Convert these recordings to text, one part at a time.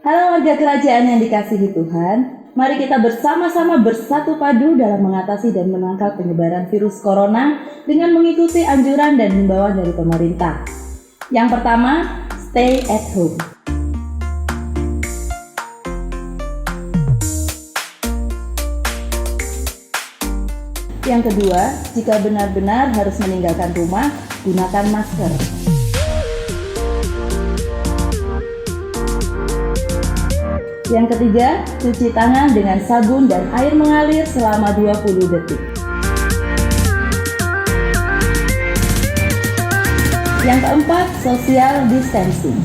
Halo warga kerajaan yang dikasihi Tuhan, mari kita bersama-sama bersatu padu dalam mengatasi dan menangkal penyebaran virus corona dengan mengikuti anjuran dan himbauan dari pemerintah. Yang pertama, stay at home. Yang kedua, jika benar-benar harus meninggalkan rumah, gunakan masker. Yang ketiga, cuci tangan dengan sabun dan air mengalir selama 20 detik. Yang keempat, social distancing.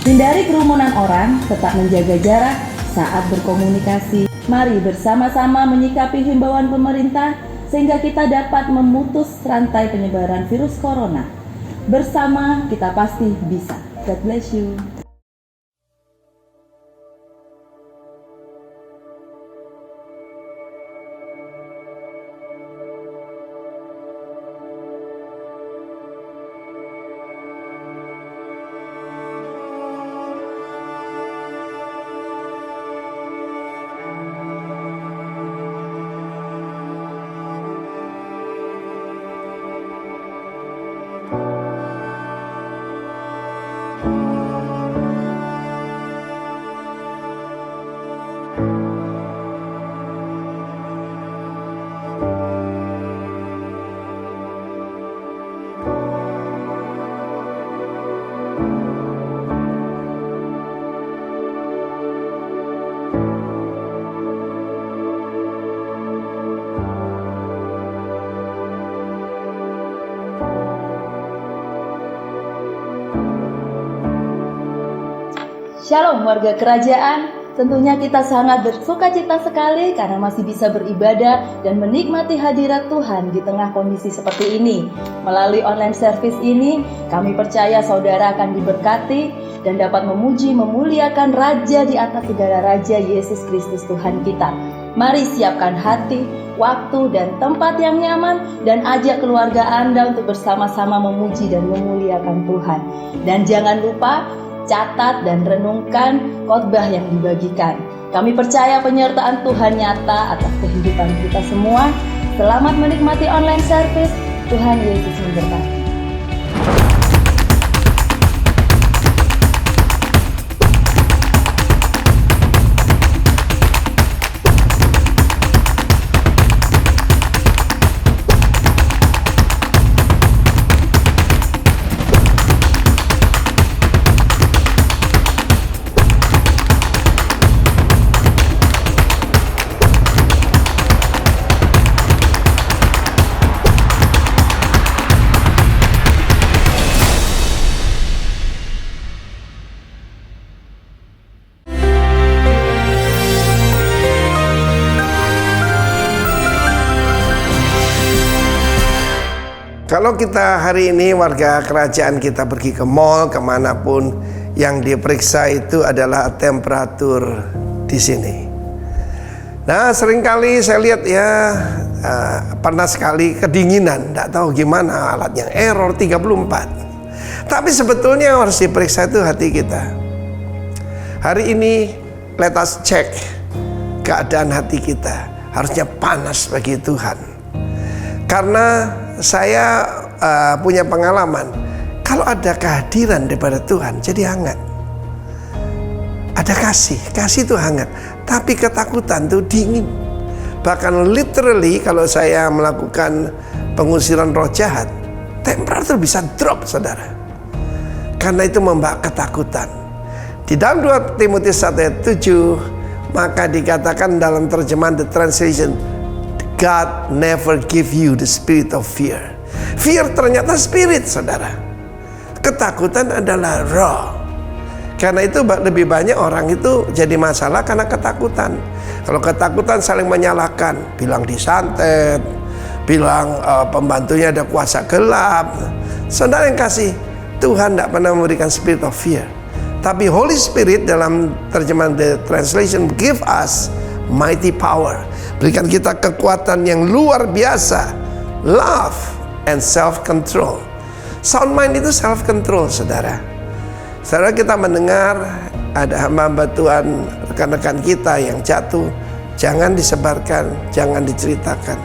Hindari kerumunan orang, tetap menjaga jarak saat berkomunikasi. Mari bersama-sama menyikapi himbauan pemerintah sehingga kita dapat memutus rantai penyebaran virus corona. Bersama kita pasti bisa. God bless you. Shalom warga kerajaan, tentunya kita sangat bersukacita sekali karena masih bisa beribadah dan menikmati hadirat Tuhan di tengah kondisi seperti ini. Melalui online service ini, kami percaya saudara akan diberkati dan dapat memuji memuliakan Raja di atas segala Raja, Yesus Kristus Tuhan kita. Mari siapkan hati, waktu dan tempat yang nyaman dan ajak keluarga Anda untuk bersama-sama memuji dan memuliakan Tuhan. Dan jangan lupa catat dan renungkan khotbah yang dibagikan. Kami percaya penyertaan Tuhan nyata atas kehidupan kita semua. Selamat menikmati online service. Tuhan Yesus memberkati. Kalau kita hari ini warga kerajaan kita pergi ke mall kemanapun, yang diperiksa itu adalah temperatur di sini. Nah seringkali saya lihat ya pernah sekali kedinginan, tidak tahu gimana alatnya, error 34. Tapi sebetulnya harus diperiksa itu hati kita. Hari ini let us check keadaan hati kita, harusnya panas bagi Tuhan. Karena saya punya pengalaman, kalau ada kehadiran daripada Tuhan jadi hangat. Ada kasih itu hangat. Tapi ketakutan itu dingin. Bahkan literally kalau saya melakukan pengusiran roh jahat, temperatur bisa drop saudara. Karena itu membawa ketakutan. Di dalam 2 Timotius 1:7 maka dikatakan dalam terjemahan The Translation, God never give you the spirit of fear. Fear ternyata spirit saudara. Ketakutan adalah roh. Karena itu lebih banyak orang itu jadi masalah karena ketakutan. Kalau ketakutan saling menyalahkan, bilang disantet, bilang pembantunya ada kuasa gelap. Saudara yang kasih, Tuhan tidak pernah memberikan spirit of fear. Tapi Holy Spirit dalam terjemahan The Translation give us mighty power. Berikan kita kekuatan yang luar biasa, love and self-control. Sound mind itu self-control, saudara. Saudara, kita mendengar ada hamba Tuhan, rekan-rekan kita yang jatuh, jangan disebarkan, jangan diceritakan.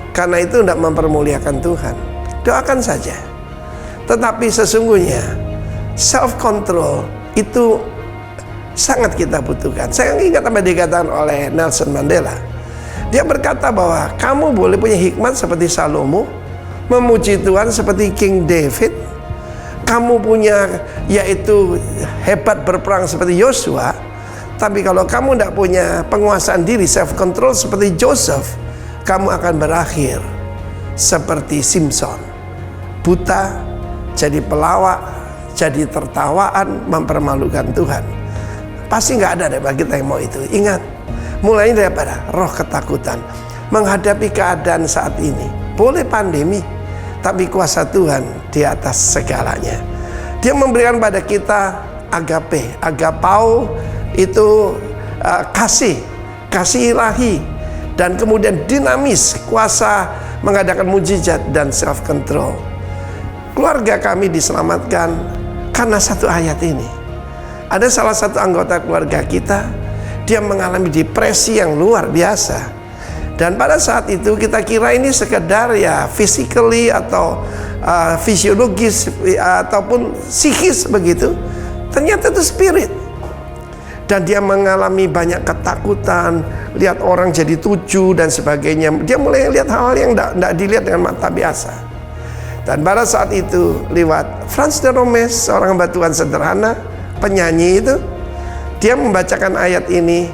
Karena itu tidak mempermuliakan Tuhan. Doakan saja. Tetapi sesungguhnya self-control itu sangat kita butuhkan. Saya ingat apa dikatakan oleh Nelson Mandela. Dia berkata bahwa kamu boleh punya hikmat seperti Salomo, memuji Tuhan seperti King David, kamu punya yaitu hebat berperang seperti Yosua, tapi kalau kamu tidak punya penguasaan diri, self-control seperti Joseph, kamu akan berakhir seperti Simpson, buta, jadi pelawak, jadi tertawaan, mempermalukan Tuhan. Pasti nggak ada deh bagi kita yang mau itu. Ingat, mulainya daripada roh ketakutan menghadapi keadaan saat ini. Boleh pandemi, tapi kuasa Tuhan di atas segalanya. Dia memberikan pada kita agape, agapao itu kasih ilahi, dan kemudian dinamis, kuasa mengadakan mujizat dan self control. Keluarga kami diselamatkan karena satu ayat ini. Ada salah satu anggota keluarga kita, dia mengalami depresi yang luar biasa. Dan pada saat itu kita kira ini sekedar ya physically atau fisiologis ataupun psikis begitu. Ternyata itu spirit. Dan dia mengalami banyak ketakutan, lihat orang jadi tuju dan sebagainya. Dia mulai lihat hal-hal yang tidak dilihat dengan mata biasa. Dan pada saat itu lewat Frans de Romes, seorang hamba Tuhan sederhana, penyanyi itu, dia membacakan ayat ini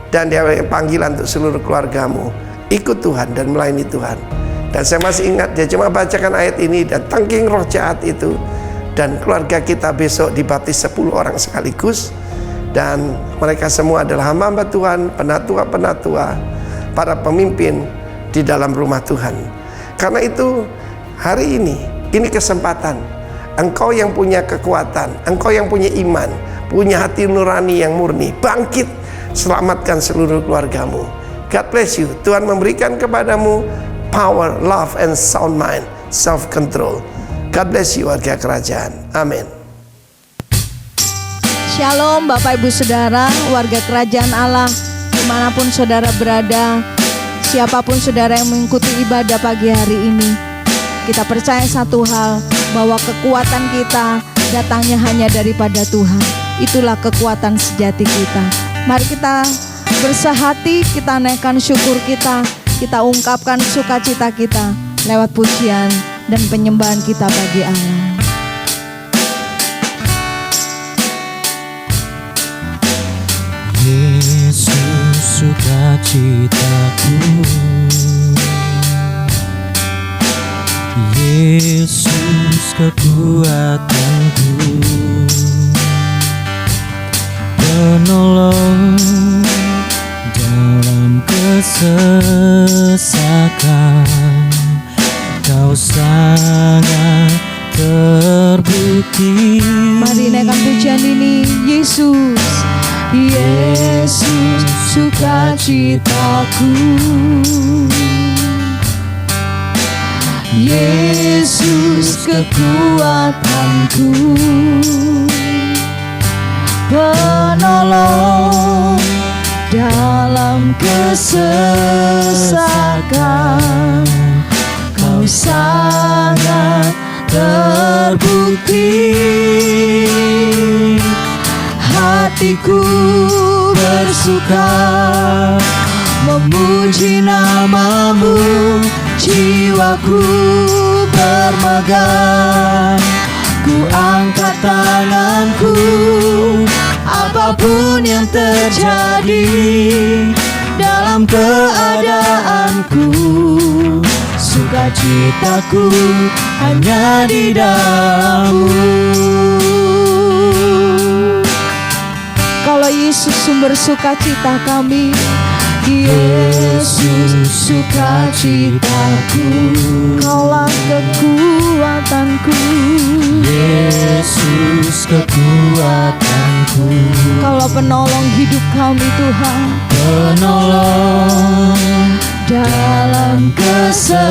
dan dia panggilan untuk seluruh keluargamu, ikut Tuhan dan melayani Tuhan. Dan saya masih ingat dia cuma bacakan ayat ini dan tangking roh jahat itu, dan keluarga kita besok dibaptis 10 orang sekaligus. Dan mereka semua adalah hamba-hamba Tuhan, penatua-penatua, para pemimpin di dalam rumah Tuhan. Karena itu hari ini kesempatan. Engkau yang punya kekuatan, engkau yang punya iman, punya hati nurani yang murni, bangkit, selamatkan seluruh keluargamu. God bless you. Tuhan memberikan kepadamu power, love, and sound mind, self-control. God bless you, warga kerajaan. Amin. Shalom Bapak Ibu Saudara, warga kerajaan Allah, dimanapun saudara berada, siapapun saudara yang mengikuti ibadah pagi hari ini, kita percaya satu hal, bahwa kekuatan kita datangnya hanya daripada Tuhan. Itulah kekuatan sejati kita. Mari kita bersahati, kita naikkan syukur kita ungkapkan sukacita kita lewat pujian dan penyembahan kita bagi Allah. Yesus sukacitaku, Yesus kekuatanku, penolong dalam kesesakan. Kau sangat terbukti. Mari naikkan pujian ini. Yesus, Yesus sukacitaku, Yesus kekuatanku, penolong dalam kesesakan. Kau sangat terbukti. Hatiku bersuka memuji namamu, jiwaku bermegah. Ku angkat tanganku, apapun yang terjadi dalam keadaanku. Sukacitaku hanya di dalam-Mu. Kalau Yesus sumber sukacita kami, Yesus sukacitaku, Kaulah kekuatanku, kekuatanku. Yesus kekuatanku, Kaulah penolong hidup kami Tuhan. penolong Dalam kesesatan,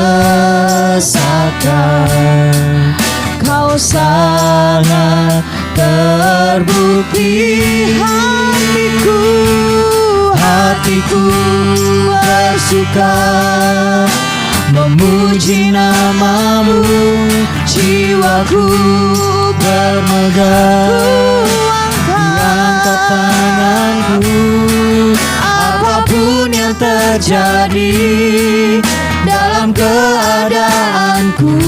Kau sangat terbukti. Hatiku bersuka memuji namamu, jiwaku bermegah. Angkat tanganku, apapun yang terjadi dalam keadaanku,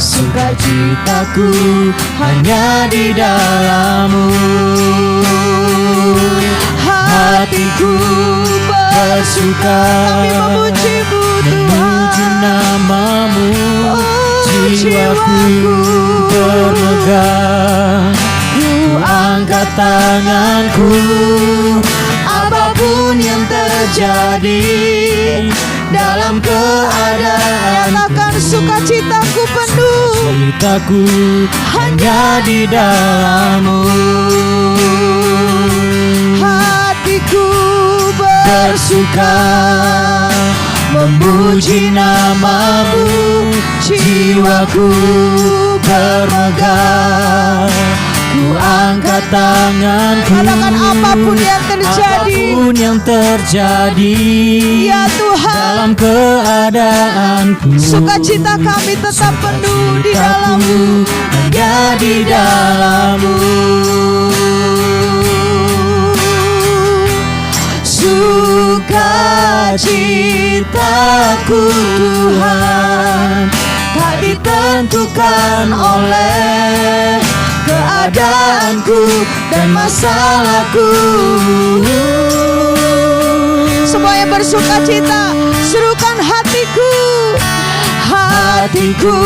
sukacitaku hanya di dalam-Mu. Hatiku bersuka memuji-Mu memuji namamu, jiwaku bermegah. Ku angkat tanganku, apapun yang terjadi dalam keadaan, Nyatakan sukacitaku penuh. sukacitaku hanya di dalam-Mu. Hatiku Bersuka memuji namamu, jiwaku bermegah. Ku angkat tanganku, Katakan apapun yang terjadi, apapun yang terjadi ya Tuhan, dalam keadaanku, sukacita kami tetap penuh di dalam-Mu. hanya di dalam-Mu. Sukacitaku Tuhan tak ditentukan oleh keadaanku dan masalahku. Semuanya bersukacita, serukan hatiku. Hatiku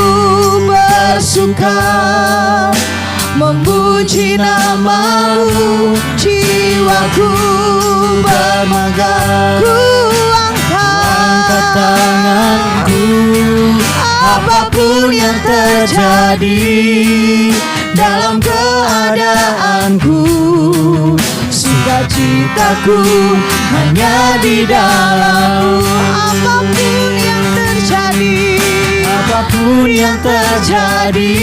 bersuka memuji namamu, jiwaku bermegah. Ku angkat tanganku, apapun yang terjadi dalam keadaanku, sukacitaku hanya di dalam. apapun yang terjadi, Apapun yang terjadi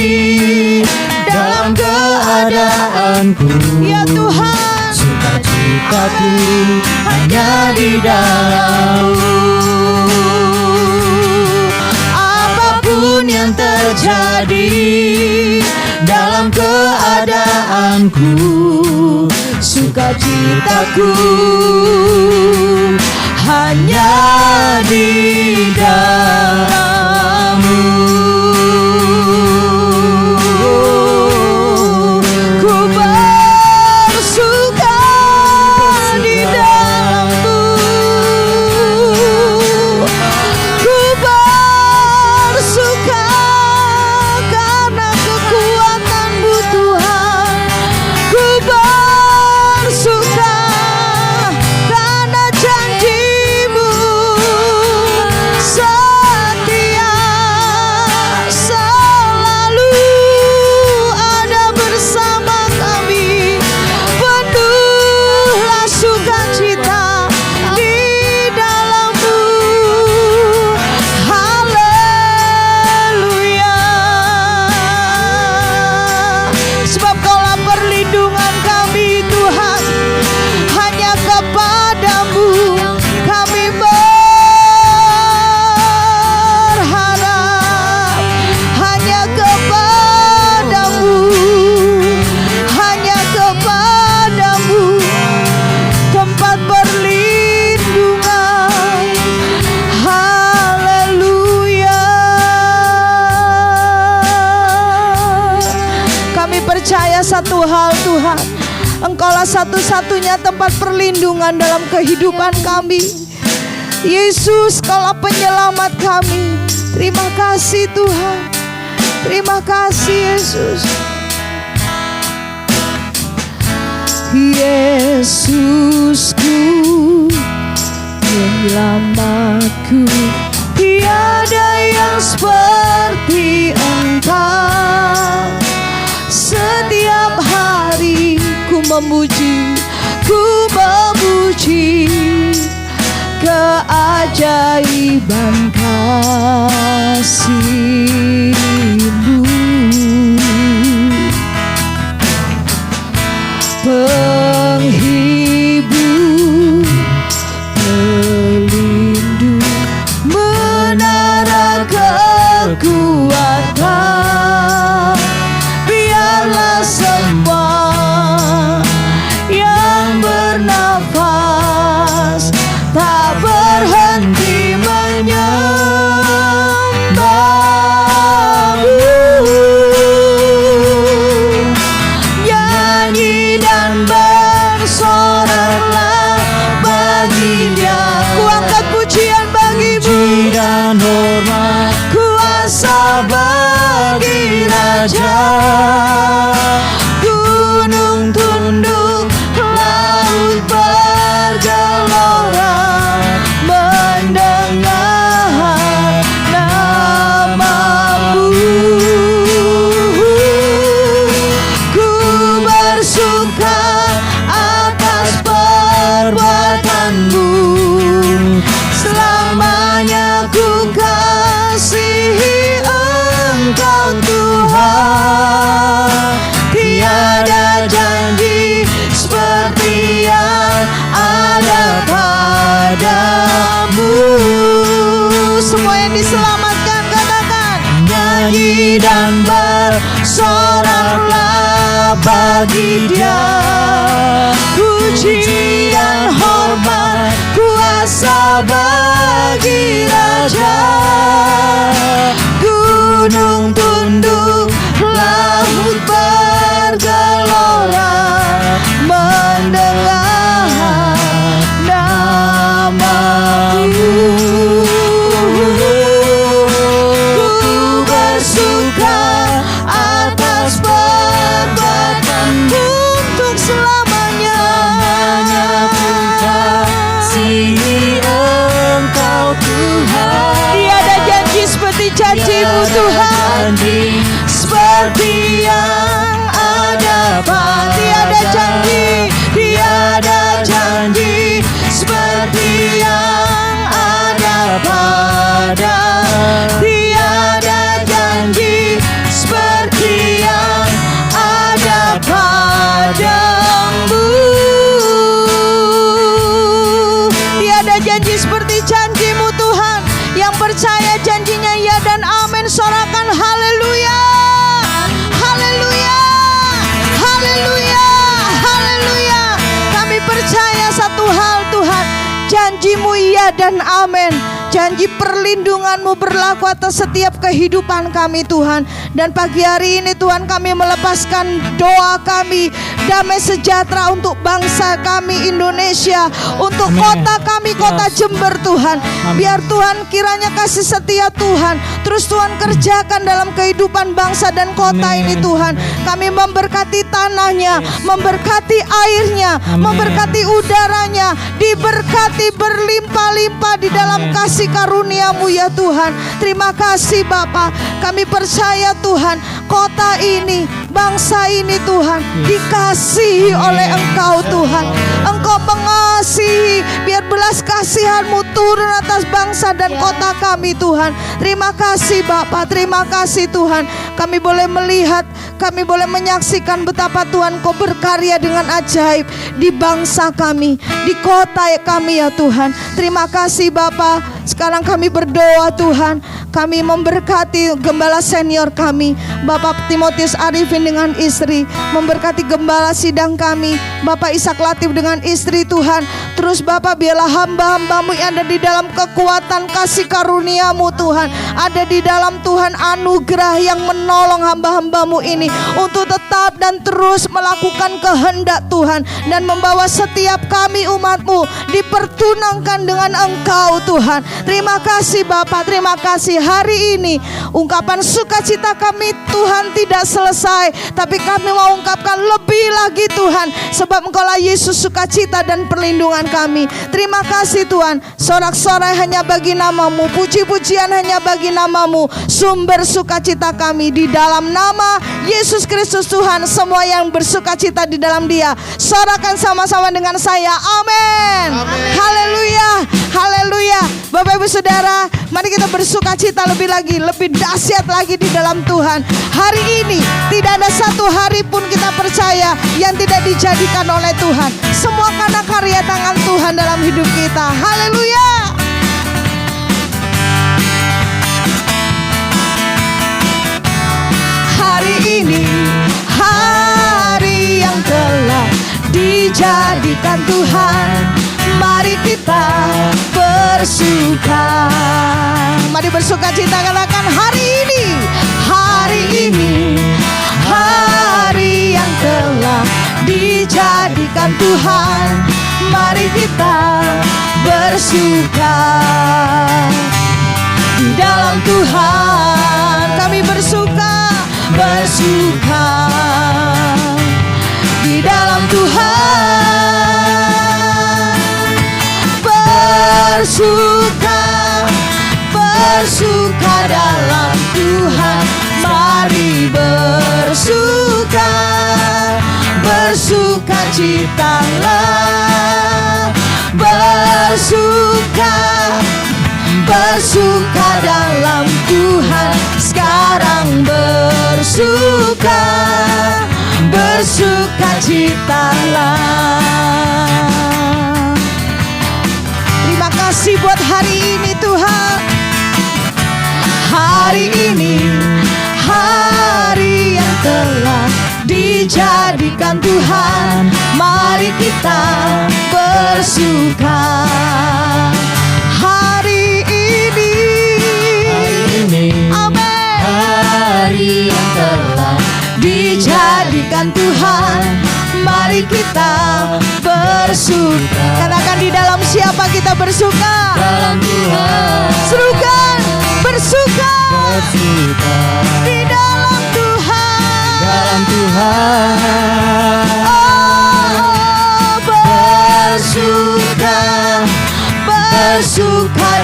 dalam keadaanku, ya Tuhan, sukacitaku hanya di dalam. Apapun yang terjadi dalam keadaanku, sukacitaku hanya di dalam-Mu. ku bersuka di dalam-Mu. Ku bersuka karena kekuatan-Mu Tuhan. Ku bersuka karena janji-Mu setia, selalu ada bersama kami. Penuhlah sukacita di dalam-Mu. Haleluya. Sebab Kaulah perlindungan kami Tuhan, hanya kepada-Mu kami berharap. Hanya kepada-Mu, hanya kepada-Mu tempat perlindungan. Haleluya. Kami percaya satu hal Tuhan, Engkaulah satu-satunya tempat perlindungan dalam kehidupan kami. Yesus, Kaulah penyelamat kami. Terima kasih Tuhan. Terima kasih Yesus. Yesusku, penyelamatku, tiada yang seperti Engkau. Setiap hari ku memuji keajaiban kasih-Mu. Penghibur, pelindung, menara kekuatan. Biarlah semua yang bernafas tak berhenti menyembah-Mu. Nyanyi dan bersoraklah bagi Dia. Ku angkat pujian bagi-Mu. Puji dan hormat, Kuasa bagi Raja. Gunung tunduk, laut bergelora mendengar nama-Mu. Ku bersuka atas perbuatan-Mu. Selamanya ku kasihi Engkau Tuhan. Tiada janji seperti yang ada padamu. Semua yang diselamatkan katakan, nyanyi dan bersoraklah bagi Dia. Puji dan hormat, kuasa bagi Raja. Gunung tunduk, laut bergelora mendengar nama-Mu. Ku bersuka atas perbuatan-Mu untuk selamanya. ku kasihi Engkau Tuhan. Tiada janji seperti janji-Mu Tuhan, seperti yang ada pada. Tiada janji seperti yang ada pada. Tiada janji seperti yang ada padamu. Tiada janji seperti janji-Mu Tuhan. Yang percaya janjinya ya dan amin, sorakan haleluya. Haleluya. Haleluya. Haleluya. Kami percaya satu hal Tuhan, janji-Mu iya dan amin. Janji perlindungan-Mu berlaku atas setiap kehidupan kami Tuhan. Dan pagi hari ini Tuhan, kami melepaskan doa kami, damai sejahtera untuk bangsa kami Indonesia, untuk kota kami, kota Jember Tuhan. Biar Tuhan kiranya kasih setia Tuhan terus Tuhan kerjakan dalam kehidupan bangsa dan kota ini Tuhan. Kami memberkati tanahnya, memberkati airnya, memberkati udaranya, diberkati berlimpah-limpah di dalam kasih karunia-Mu ya Tuhan. Terima kasih Bapa. Kami percaya Tuhan, kota ini, bangsa ini Tuhan, dikasihi oleh Engkau Tuhan. Engkau mengasihi, biar belas kasihan-Mu turun atas bangsa dan kota kami Tuhan. Terima kasih Bapa, terima kasih Tuhan. Kami boleh melihat, kami boleh menyaksikan betapa Tuhan Kau berkarya dengan ajaib di bangsa kami, di kota kami ya Tuhan. Terima kasih Bapa. Sekarang kami berdoa Tuhan, kami memberkati gembala senior kami, Bapak Timotius Arifin dengan istri, memberkati gembala sidang kami, Bapak Ishak Latif dengan istri Tuhan. Terus Bapak biarlah hamba-hamba-Mu yang ada di dalam kekuatan kasih karunia-Mu Tuhan, ada di dalam Tuhan anugerah yang menolong hamba-hamba-Mu ini untuk tetap dan terus melakukan kehendak Tuhan, dan membawa setiap kami umat-Mu dipertunangkan dengan Engkau Tuhan. Terima kasih Bapak, terima kasih. Hari ini ungkapan sukacita kami Tuhan tidak selesai, tapi kami mau ungkapkan lebih lagi Tuhan, sebab sebab Engkaulah Yesus sukacita dan perlindungan kami. Terima kasih Tuhan. Sorak-sorai hanya bagi namamu, puji-pujian hanya bagi namamu, sumber sukacita kami. Di dalam nama Yesus Kristus Tuhan, semua yang bersukacita di dalam Dia, sorakan sama-sama dengan saya. Amin. Haleluya, haleluya. Bapak Ibu Saudara, mari kita bersukacita lebih lagi, lebih dahsyat lagi di dalam Tuhan. Hari ini tidak ada satu hari pun kita percaya yang tidak dijadikan oleh Tuhan. Semua karena karya tangan Tuhan dalam hidup kita. Haleluya. Hari ini hari yang telah dijadikan Tuhan, mari kita bersuka. Mari bersukacita, katakan hari ini hari yang telah dijadikan Tuhan, mari kita bersuka. Di dalam Tuhan kami bersuka. Di dalam Tuhan bersuka dalam Tuhan, mari bersukacitalah, bersuka dalam Tuhan, sekarang bersukacitalah. Terima kasih buat hari ini Tuhan. Hari ini hari yang telah dijadikan Tuhan, mari kita bersuka. Hari ini, amin. Hari yang telah dijadikan Tuhan, mari kita bersuka. Katakan, di dalam siapa kita bersuka? Dalam Tuhan. Serukan, bersuka. Di dalam Tuhan. Dalam Tuhan. Oh, bersuka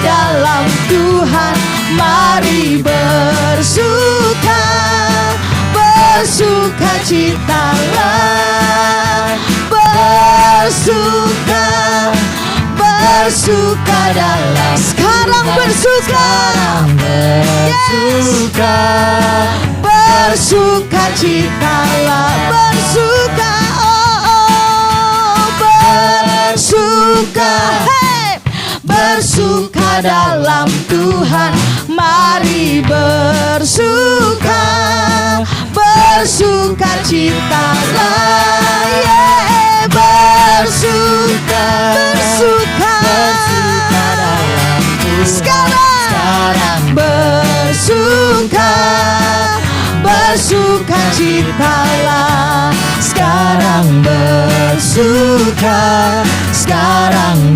dalam Tuhan, mari bersukacitalah, bersuka dalam sekarang bersukacitalah, bersuka dalam Tuhan, mari bersukacitalah, bersuka dalam Tuhan, sekarang bersukacitalah, sekarang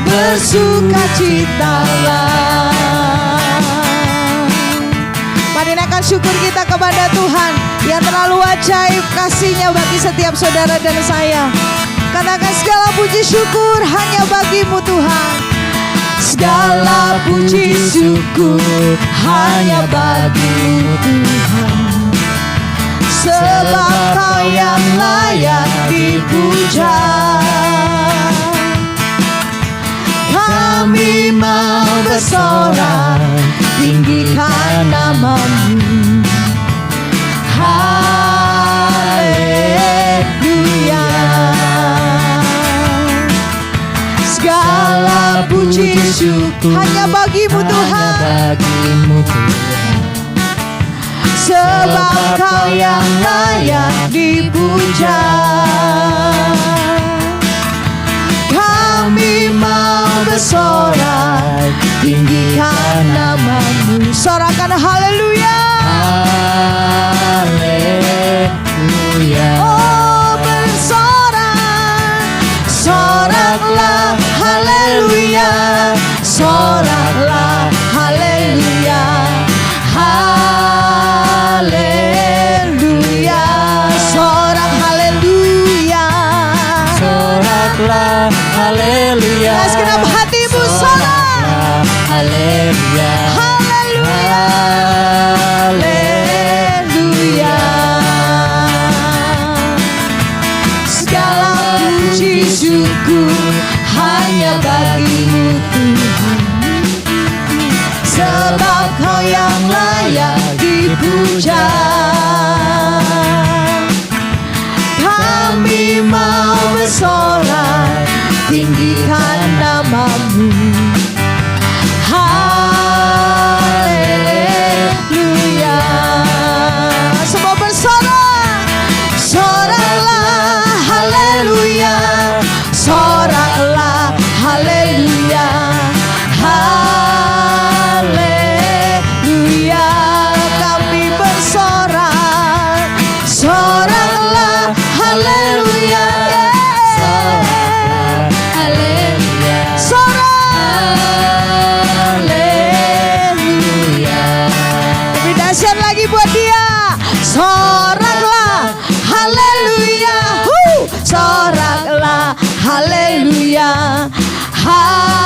bersukacitalah. Mari naikkan syukur kita kepada Tuhan yang terlalu ajaib kasih-Nya bagi setiap saudara dan saya. Katakan, segala puji syukur hanya bagi-Mu Tuhan. Segala puji syukur hanya bagi-Mu Tuhan, sebab Kau yang layak dipuja. Kami mau bersorak, tinggikan nama-Mu. Haleluya. Segala puji syukur hanya bagi-Mu Tuhan, sebab Kau yang layak dipuja. Kami mau bersorak, tinggikan nama-Mu. Sorakan haleluya. Haleluya. Oh, bersorak, soraklah haleluya, soraklah haleluya, haleluya. haleluya. Dengan segenap hatimu sorak. Haleluya, Haleluya. Haleluya. Segala puji syukur hanya bagimu Tuhan, sebab Kau yang layak dipuja. Kami mau bersorak, tinggikan namamu. Haleluya. Semua bersorak, soraklah haleluya, soraklah haleluya, haleluya. Kami bersorak, soraklah haleluya, haleluya, sorak haleluya. Lebih dahsyat lagi buat dia, soraklah haleluya, soraklah haleluya, haleluya.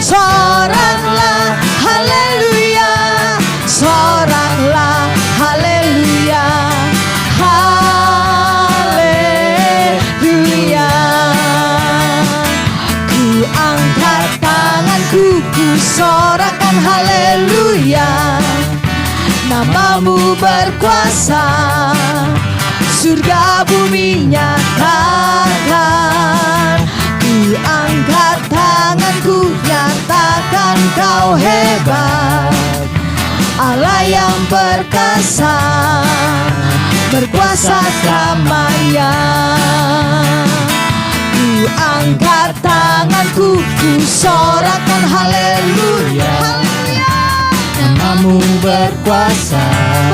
Soraklah haleluya, soraklah haleluya, haleluya. Ku angkat tanganku, ku sorakkan haleluya. Namamu berkuasa, surga bumi nyatakan. Ku angkat tanganku, nyatakan Kau hebat, Allah yang perkasa, berkuasa selamanya. Ku angkat tanganku, ku sorakkan haleluya. namamu berkuasa,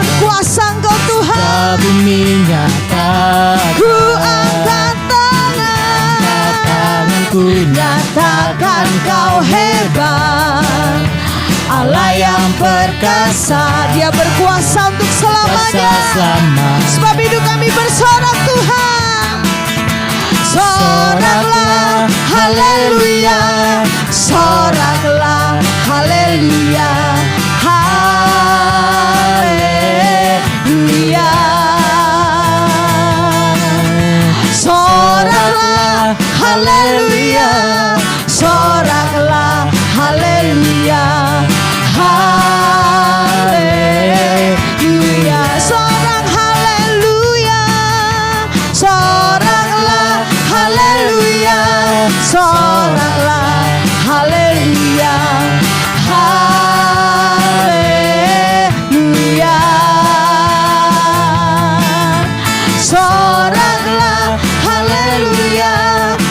Berkuasa Engkau Tuhan. bumi nyatakan. Ku angkat Tanganku nyatakan Kau hebat, Allah yang perkasa, Dia berkuasa untuk selamanya. Sebab hidup kami bersorak Tuhan. Soraklah haleluya, soraklah haleluya, haleluya. Soraklah haleluya, soraklah haleluya, haleluya. Sorak haleluya, soraklah haleluya, soraklah haleluya, haleluya. Soraklah haleluya,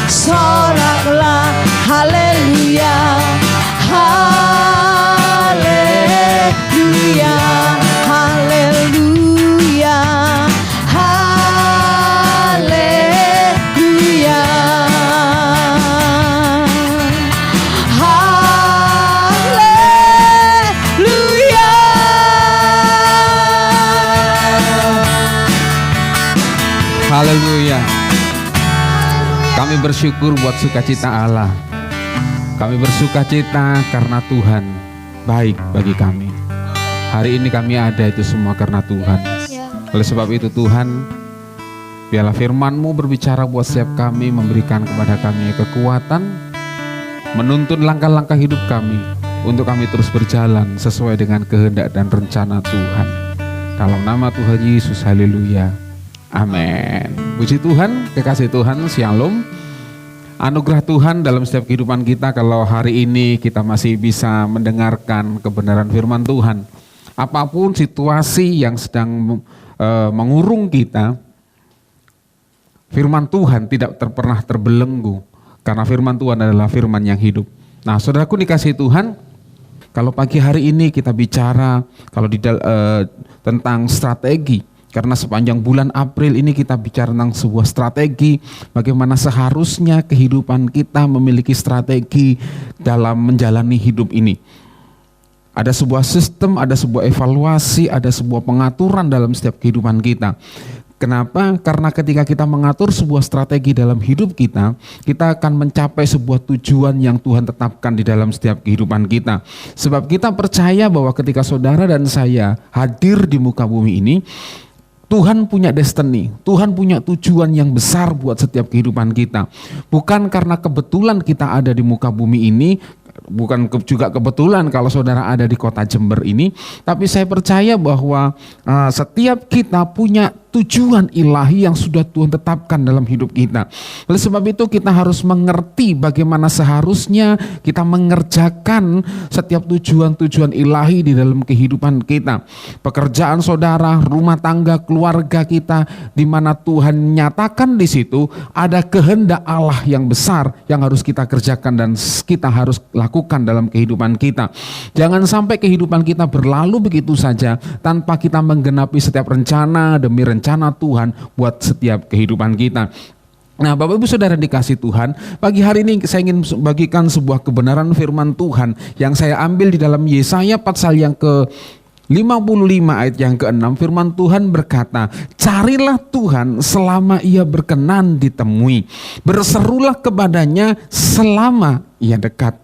soraklah haleluya, haleluya, haleluya, haleluya, haleluya. Haleluya. Kami bersyukur buat sukacita Allah. Kami bersukacita karena Tuhan baik bagi kami. Hari ini kami ada itu semua karena Tuhan. Oleh sebab itu Tuhan, biarlah firman-Mu berbicara buat setiap kami, memberikan kepada kami kekuatan, menuntun langkah-langkah hidup kami untuk kami terus berjalan sesuai dengan kehendak dan rencana Tuhan. Dalam nama Tuhan Yesus, haleluya. Amin. Puji Tuhan, kekasih Tuhan, shalom. Anugerah Tuhan dalam setiap kehidupan kita kalau hari ini kita masih bisa mendengarkan kebenaran firman Tuhan. Apapun situasi yang sedang mengurung kita, firman Tuhan tidak pernah terbelenggu karena firman Tuhan adalah firman yang hidup. Nah, saudaraku dikasih Tuhan, kalau pagi hari ini kita bicara kalau tentang strategi. Karena sepanjang bulan April ini kita bicara tentang sebuah strategi, bagaimana seharusnya kehidupan kita memiliki strategi dalam menjalani hidup ini. Ada sebuah sistem, ada sebuah evaluasi, ada sebuah pengaturan dalam setiap kehidupan kita. Kenapa? Karena ketika kita mengatur sebuah strategi dalam hidup kita, kita akan mencapai sebuah tujuan yang Tuhan tetapkan di dalam setiap kehidupan kita. Sebab kita percaya bahwa ketika saudara dan saya hadir di muka bumi ini, Tuhan punya destiny, Tuhan punya tujuan yang besar buat setiap kehidupan kita. Bukan karena kebetulan kita ada di muka bumi ini, bukan juga kebetulan kalau saudara ada di kota Jember ini, tapi saya percaya bahwa setiap kita punya tujuan ilahi yang sudah Tuhan tetapkan dalam hidup kita. Oleh sebab itu kita harus mengerti bagaimana seharusnya kita mengerjakan setiap tujuan-tujuan ilahi di dalam kehidupan kita. Pekerjaan saudara, rumah tangga, keluarga kita, di mana Tuhan nyatakan di situ ada kehendak Allah yang besar yang harus kita kerjakan dan kita harus lakukan dalam kehidupan kita. Jangan sampai kehidupan kita berlalu begitu saja tanpa kita menggenapi setiap rencana demi rencana Tuhan buat setiap kehidupan kita. Nah, Bapak Ibu Saudara dikasih Tuhan, pagi hari ini saya ingin bagikan sebuah kebenaran firman Tuhan yang saya ambil di dalam Yesaya pasal yang ke-55 ayat yang ke-6. Firman Tuhan berkata, carilah Tuhan selama ia berkenan ditemui, berserulah kepadanya selama ia dekat.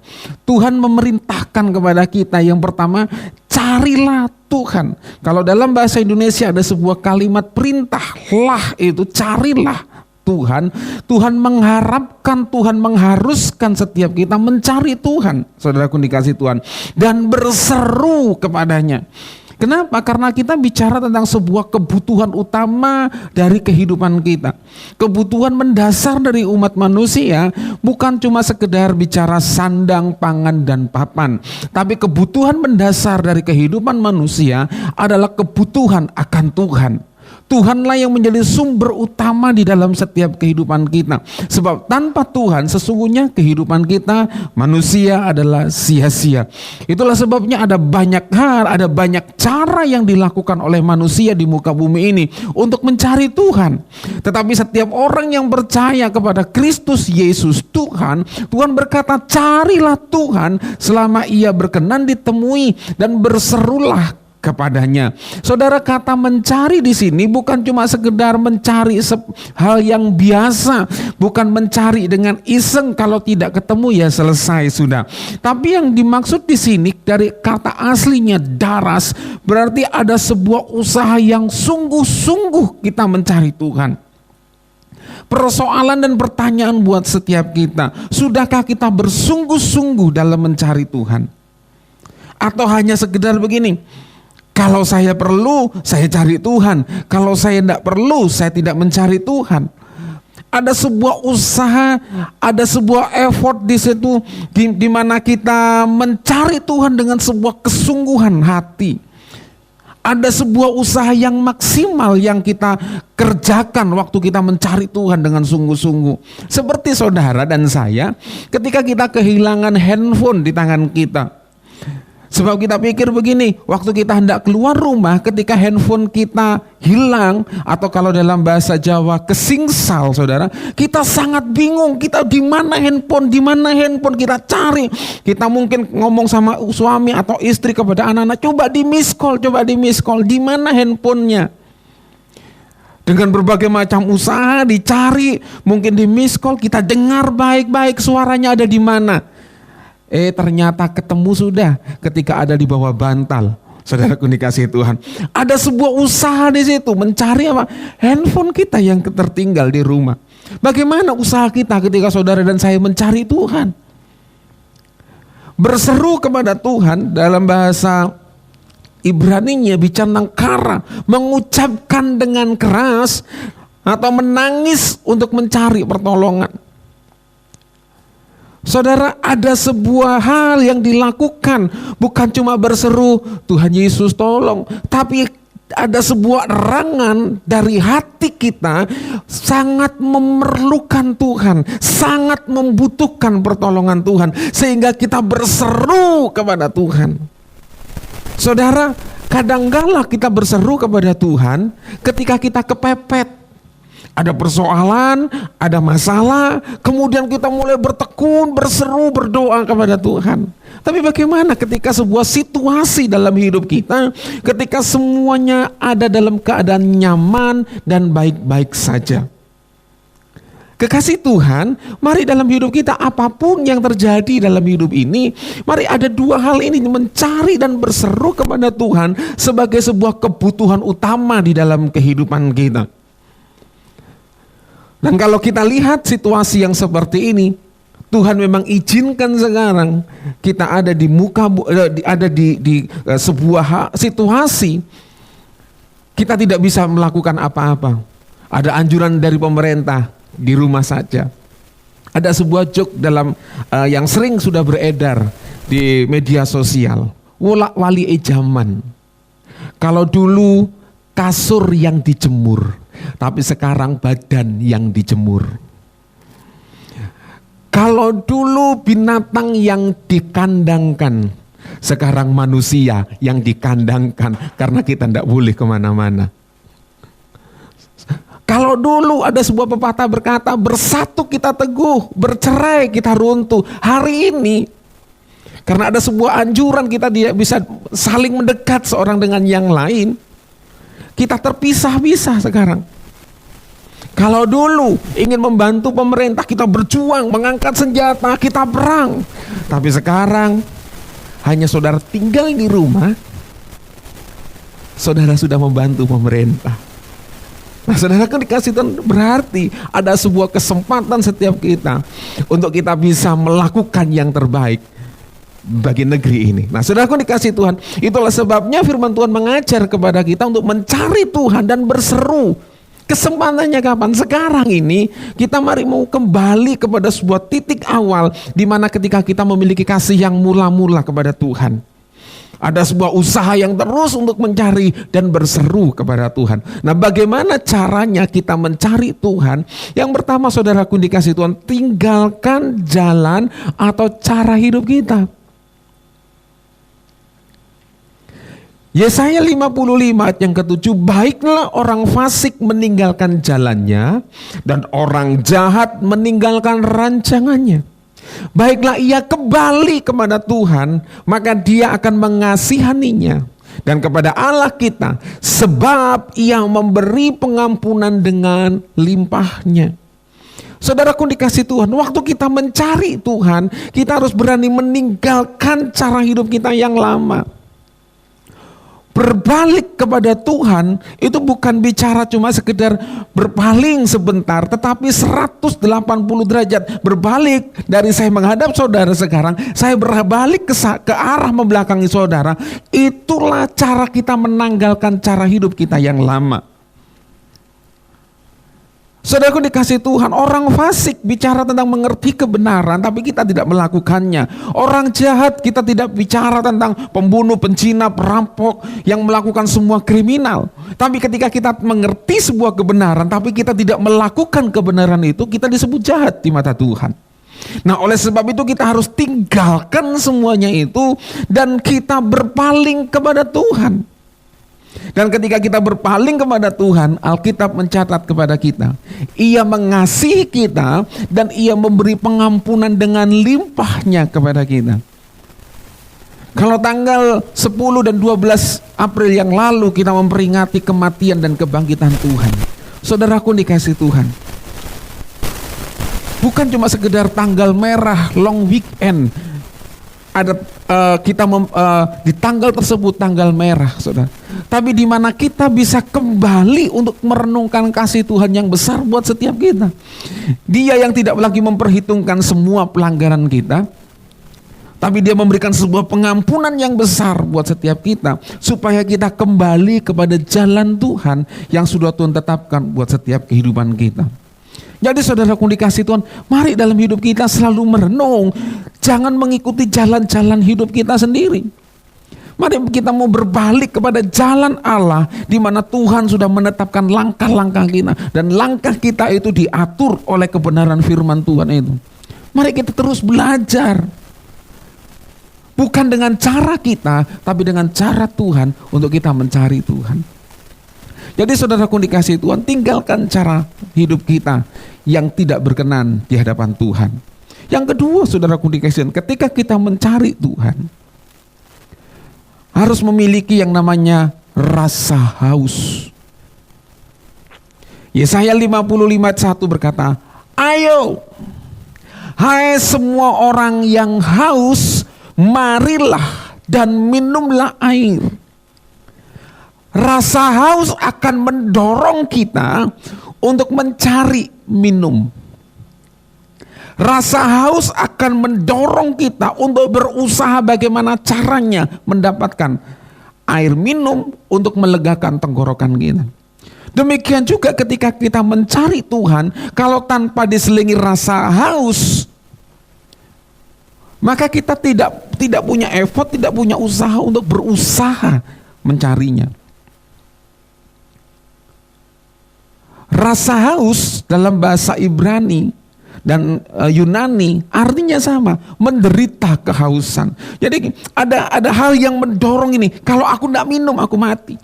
Tuhan memerintahkan kepada kita yang pertama, carilah Tuhan. Kalau dalam bahasa Indonesia ada sebuah kalimat perintahlah, itu carilah Tuhan. Tuhan mengharapkan, Tuhan mengharuskan setiap kita mencari Tuhan, saudaraku dikasih Tuhan, dan berseru kepadanya. Kenapa? Karena kita bicara tentang sebuah kebutuhan utama dari kehidupan kita. Kebutuhan mendasar dari umat manusia bukan cuma sekedar bicara sandang, pangan, dan papan. Tapi kebutuhan mendasar dari kehidupan manusia adalah kebutuhan akan Tuhan. Tuhanlah yang menjadi sumber utama di dalam setiap kehidupan kita. Sebab tanpa Tuhan sesungguhnya kehidupan kita manusia adalah sia-sia. Itulah sebabnya ada banyak hal, ada banyak cara yang dilakukan oleh manusia di muka bumi ini untuk mencari Tuhan. Tetapi setiap orang yang percaya kepada Kristus Yesus Tuhan, Tuhan berkata carilah Tuhan selama ia berkenan ditemui dan berserulah kepadanya. Saudara, kata mencari di sini bukan cuma sekedar mencari hal yang biasa, bukan mencari dengan iseng, kalau tidak ketemu ya selesai sudah. Tapi yang dimaksud di sini dari kata aslinya daras, berarti ada sebuah usaha yang sungguh-sungguh kita mencari Tuhan. Persoalan dan pertanyaan buat setiap kita, sudahkah kita bersungguh-sungguh dalam mencari Tuhan? Atau hanya sekedar begini, kalau saya perlu, saya cari Tuhan. Kalau saya tidak perlu, saya tidak mencari Tuhan. Ada sebuah usaha, ada sebuah effort di situ, di mana kita mencari Tuhan dengan sebuah kesungguhan hati. Ada sebuah usaha yang maksimal yang kita kerjakan waktu kita mencari Tuhan dengan sungguh-sungguh. Seperti saudara dan saya, ketika kita kehilangan handphone di tangan kita. Sebab kita pikir begini, waktu kita hendak keluar rumah, ketika handphone kita hilang, atau kalau dalam bahasa Jawa kesingsal, saudara, kita sangat bingung, kita di mana handphone, kita cari. Kita mungkin ngomong sama suami atau istri kepada anak-anak, coba di miss call, di mana handphonenya? Dengan berbagai macam usaha dicari, mungkin di miss call, kita dengar baik-baik suaranya ada di mana. Ternyata ketemu sudah ketika ada di bawah bantal. Saudaraku dikasihi Tuhan, ada sebuah usaha di situ mencari apa? Handphone kita yang tertinggal di rumah. Bagaimana usaha kita ketika saudara dan saya mencari Tuhan? Berseru kepada Tuhan dalam bahasa Ibrani-nya bicara tentang kara, mengucapkan dengan keras atau menangis untuk mencari pertolongan. Saudara, ada sebuah hal yang dilakukan, bukan cuma berseru Tuhan Yesus tolong, tapi ada sebuah erangan dari hati kita sangat memerlukan Tuhan, sangat membutuhkan pertolongan Tuhan, sehingga kita berseru kepada Tuhan. Saudara, kadangkala kita berseru kepada Tuhan ketika kita kepepet, Ada persoalan, ada masalah, kemudian kita mulai bertekun, berseru, berdoa kepada Tuhan. Tapi bagaimana ketika sebuah situasi dalam hidup kita, ketika semuanya ada dalam keadaan nyaman dan baik-baik saja? Kekasih Tuhan, mari dalam hidup kita apapun yang terjadi dalam hidup ini, mari ada dua hal ini, mencari dan berseru kepada Tuhan sebagai sebuah kebutuhan utama di dalam kehidupan kita. Dan kalau kita lihat situasi yang seperti ini, Tuhan memang izinkan sekarang kita ada di sebuah situasi kita tidak bisa melakukan apa-apa. Ada anjuran dari pemerintah, di rumah saja. Ada sebuah joke dalam yang sering sudah beredar di media sosial. Wolak-wali zaman. Kalau dulu kasur yang dijemur, tapi sekarang badan yang dijemur. Kalau dulu binatang yang dikandangkan, sekarang manusia yang dikandangkan karena kita tidak boleh kemana-mana. Kalau dulu ada sebuah pepatah berkata, bersatu kita teguh, bercerai kita runtuh. Hari ini, karena ada sebuah anjuran kita bisa saling mendekat seorang dengan yang lain, kita terpisah-pisah sekarang. Kalau dulu ingin membantu pemerintah, kita berjuang, mengangkat senjata, kita perang. Tapi sekarang hanya saudara tinggal di rumah, saudara sudah membantu pemerintah. Nah, saudara kan dikasih Tuhan, berarti ada sebuah kesempatan setiap kita untuk kita bisa melakukan yang terbaik bagi negeri ini. Nah, saudara kan dikasih Tuhan, itulah sebabnya firman Tuhan mengajar kepada kita untuk mencari Tuhan dan berseru. Kesempatannya kapan? Sekarang ini kita mari mau kembali kepada sebuah titik awal di mana ketika kita memiliki kasih yang mula-mula kepada Tuhan. Ada sebuah usaha yang terus untuk mencari dan berseru kepada Tuhan. Nah, bagaimana caranya kita mencari Tuhan? Yang pertama, saudaraku dikasih Tuhan, tinggalkan jalan atau cara hidup kita. Yesaya 55 ayat yang ke-7, baiklah orang fasik meninggalkan jalannya dan orang jahat meninggalkan rancangannya. Baiklah ia kembali kepada Tuhan, maka dia akan mengasihaninya, dan kepada Allah kita, sebab ia memberi pengampunan dengan limpahnya. Saudaraku dikasih Tuhan, waktu kita mencari Tuhan, kita harus berani meninggalkan cara hidup kita yang lama. Berbalik kepada Tuhan itu bukan bicara cuma sekedar berpaling sebentar, tetapi 180 derajat. Berbalik dari saya menghadap saudara sekarang, saya berbalik ke arah membelakangi saudara. Itulah cara kita menanggalkan cara hidup kita yang lama. Saudaraku dikasih Tuhan, orang fasik bicara tentang mengerti kebenaran tapi kita tidak melakukannya. Orang jahat kita tidak bicara tentang pembunuh, pencina, perampok yang melakukan semua kriminal. Tapi ketika kita mengerti sebuah kebenaran tapi kita tidak melakukan kebenaran itu, kita disebut jahat di mata Tuhan. Nah, oleh sebab itu kita harus tinggalkan semuanya itu dan kita berpaling kepada Tuhan. Dan ketika kita berpaling kepada Tuhan, Alkitab mencatat kepada kita, Ia mengasihi kita dan Ia memberi pengampunan dengan limpahnya kepada kita. Kalau tanggal 10 dan 12 April yang lalu kita memperingati kematian dan kebangkitan Tuhan, saudaraku dikasih Tuhan, bukan cuma sekedar tanggal merah, long weekend. Ada di tanggal tersebut tanggal merah, saudara. Tapi di mana kita bisa kembali untuk merenungkan kasih Tuhan yang besar buat setiap kita. Dia yang tidak lagi memperhitungkan semua pelanggaran kita, tapi Dia memberikan sebuah pengampunan yang besar buat setiap kita, supaya kita kembali kepada jalan Tuhan yang sudah Tuhan tetapkan buat setiap kehidupan kita. Jadi saudaraku dikasih Tuhan, mari dalam hidup kita selalu merenung, jangan mengikuti jalan-jalan hidup kita sendiri. Mari kita mau berbalik kepada jalan Allah, di mana Tuhan sudah menetapkan langkah-langkah kita, dan langkah kita itu diatur oleh kebenaran firman Tuhan itu. Mari kita terus belajar, bukan dengan cara kita, tapi dengan cara Tuhan untuk kita mencari Tuhan. Jadi saudaraku dikasihi Tuhan, tinggalkan cara hidup kita yang tidak berkenan di hadapan Tuhan. Yang kedua saudaraku dikasihi Tuhan, ketika kita mencari Tuhan, harus memiliki yang namanya rasa haus. Yesaya 55:1 berkata, ayo, hai semua orang yang haus, marilah dan minumlah air. Rasa haus akan mendorong kita untuk mencari minum. Rasa haus akan mendorong kita untuk berusaha bagaimana caranya mendapatkan air minum untuk melegakan tenggorokan kita. Demikian juga ketika kita mencari Tuhan, kalau tanpa diselingi rasa haus, maka kita tidak punya effort, tidak punya usaha untuk berusaha mencarinya. Rasa haus dalam bahasa Ibrani dan Yunani artinya sama, menderita kehausan. Jadi ada hal yang mendorong ini, kalau aku tidak minum aku mati.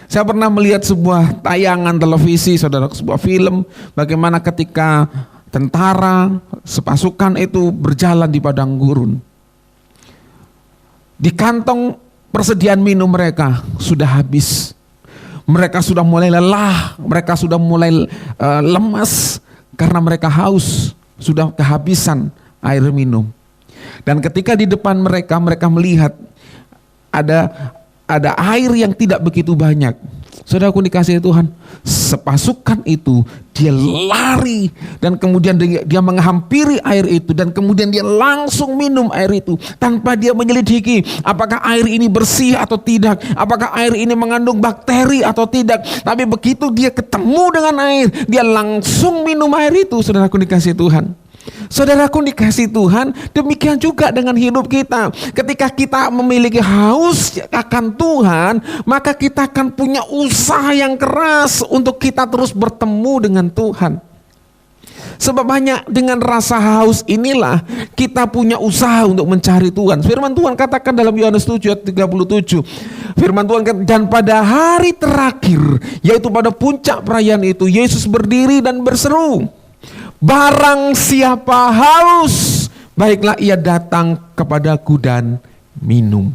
Saya pernah melihat sebuah tayangan televisi, saudara, sebuah film, bagaimana ketika tentara sepasukan itu berjalan di padang gurun. Di kantong persediaan minum mereka sudah habis. Mereka sudah mulai lelah, mereka sudah mulai lemas karena mereka haus, sudah kehabisan air minum. Dan ketika di depan mereka melihat ada air yang tidak begitu banyak. Saudaraku dikasihi Tuhan, sepasukan itu dia lari dan kemudian dia menghampiri air itu dan kemudian dia langsung minum air itu tanpa dia menyelidiki apakah air ini bersih atau tidak, apakah air ini mengandung bakteri atau tidak. Tapi begitu dia ketemu dengan air, dia langsung minum air itu. Saudaraku dikasihi Tuhan. Saudaraku dikasihi Tuhan, demikian juga dengan hidup kita. Ketika kita memiliki haus akan Tuhan, maka kita akan punya usaha yang keras untuk kita terus bertemu dengan Tuhan. Sebab hanya dengan rasa haus inilah kita punya usaha untuk mencari Tuhan. Firman Tuhan katakan dalam Yohanes 7:37. Firman Tuhan katakan, dan pada hari terakhir, yaitu pada puncak perayaan itu, Yesus berdiri dan berseru, barang siapa haus, baiklah ia datang kepadaku dan minum.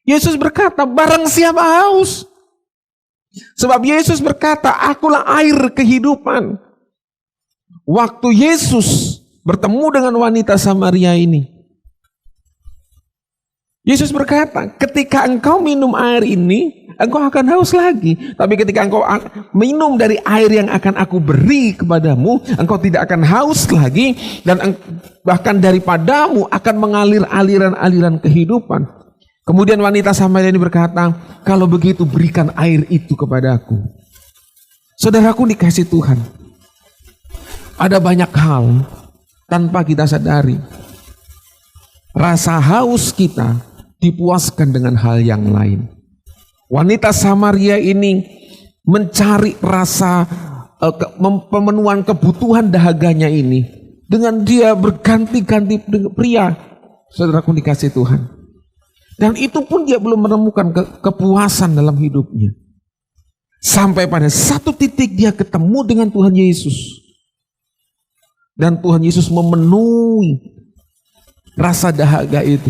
Yesus berkata, barang siapa haus. Sebab Yesus berkata, akulah air kehidupan. Waktu Yesus bertemu dengan wanita Samaria ini, Yesus berkata, ketika engkau minum air ini, engkau akan haus lagi. Tapi ketika engkau minum dari air yang akan aku beri kepadamu, engkau tidak akan haus lagi. Dan bahkan daripadamu akan mengalir aliran-aliran kehidupan. Kemudian wanita Samaria ini berkata, kalau begitu berikan air itu kepadaku. Saudaraku dikasihi Tuhan, ada banyak hal tanpa kita sadari. Rasa haus kita dipuaskan dengan hal yang lain. Wanita Samaria ini mencari rasa pemenuhan kebutuhan dahaganya ini dengan dia berganti-ganti pria. Saudaraku dikasihi Tuhan. Dan itu pun dia belum menemukan kepuasan dalam hidupnya. Sampai pada satu titik dia ketemu dengan Tuhan Yesus. Dan Tuhan Yesus memenuhi rasa dahaga itu.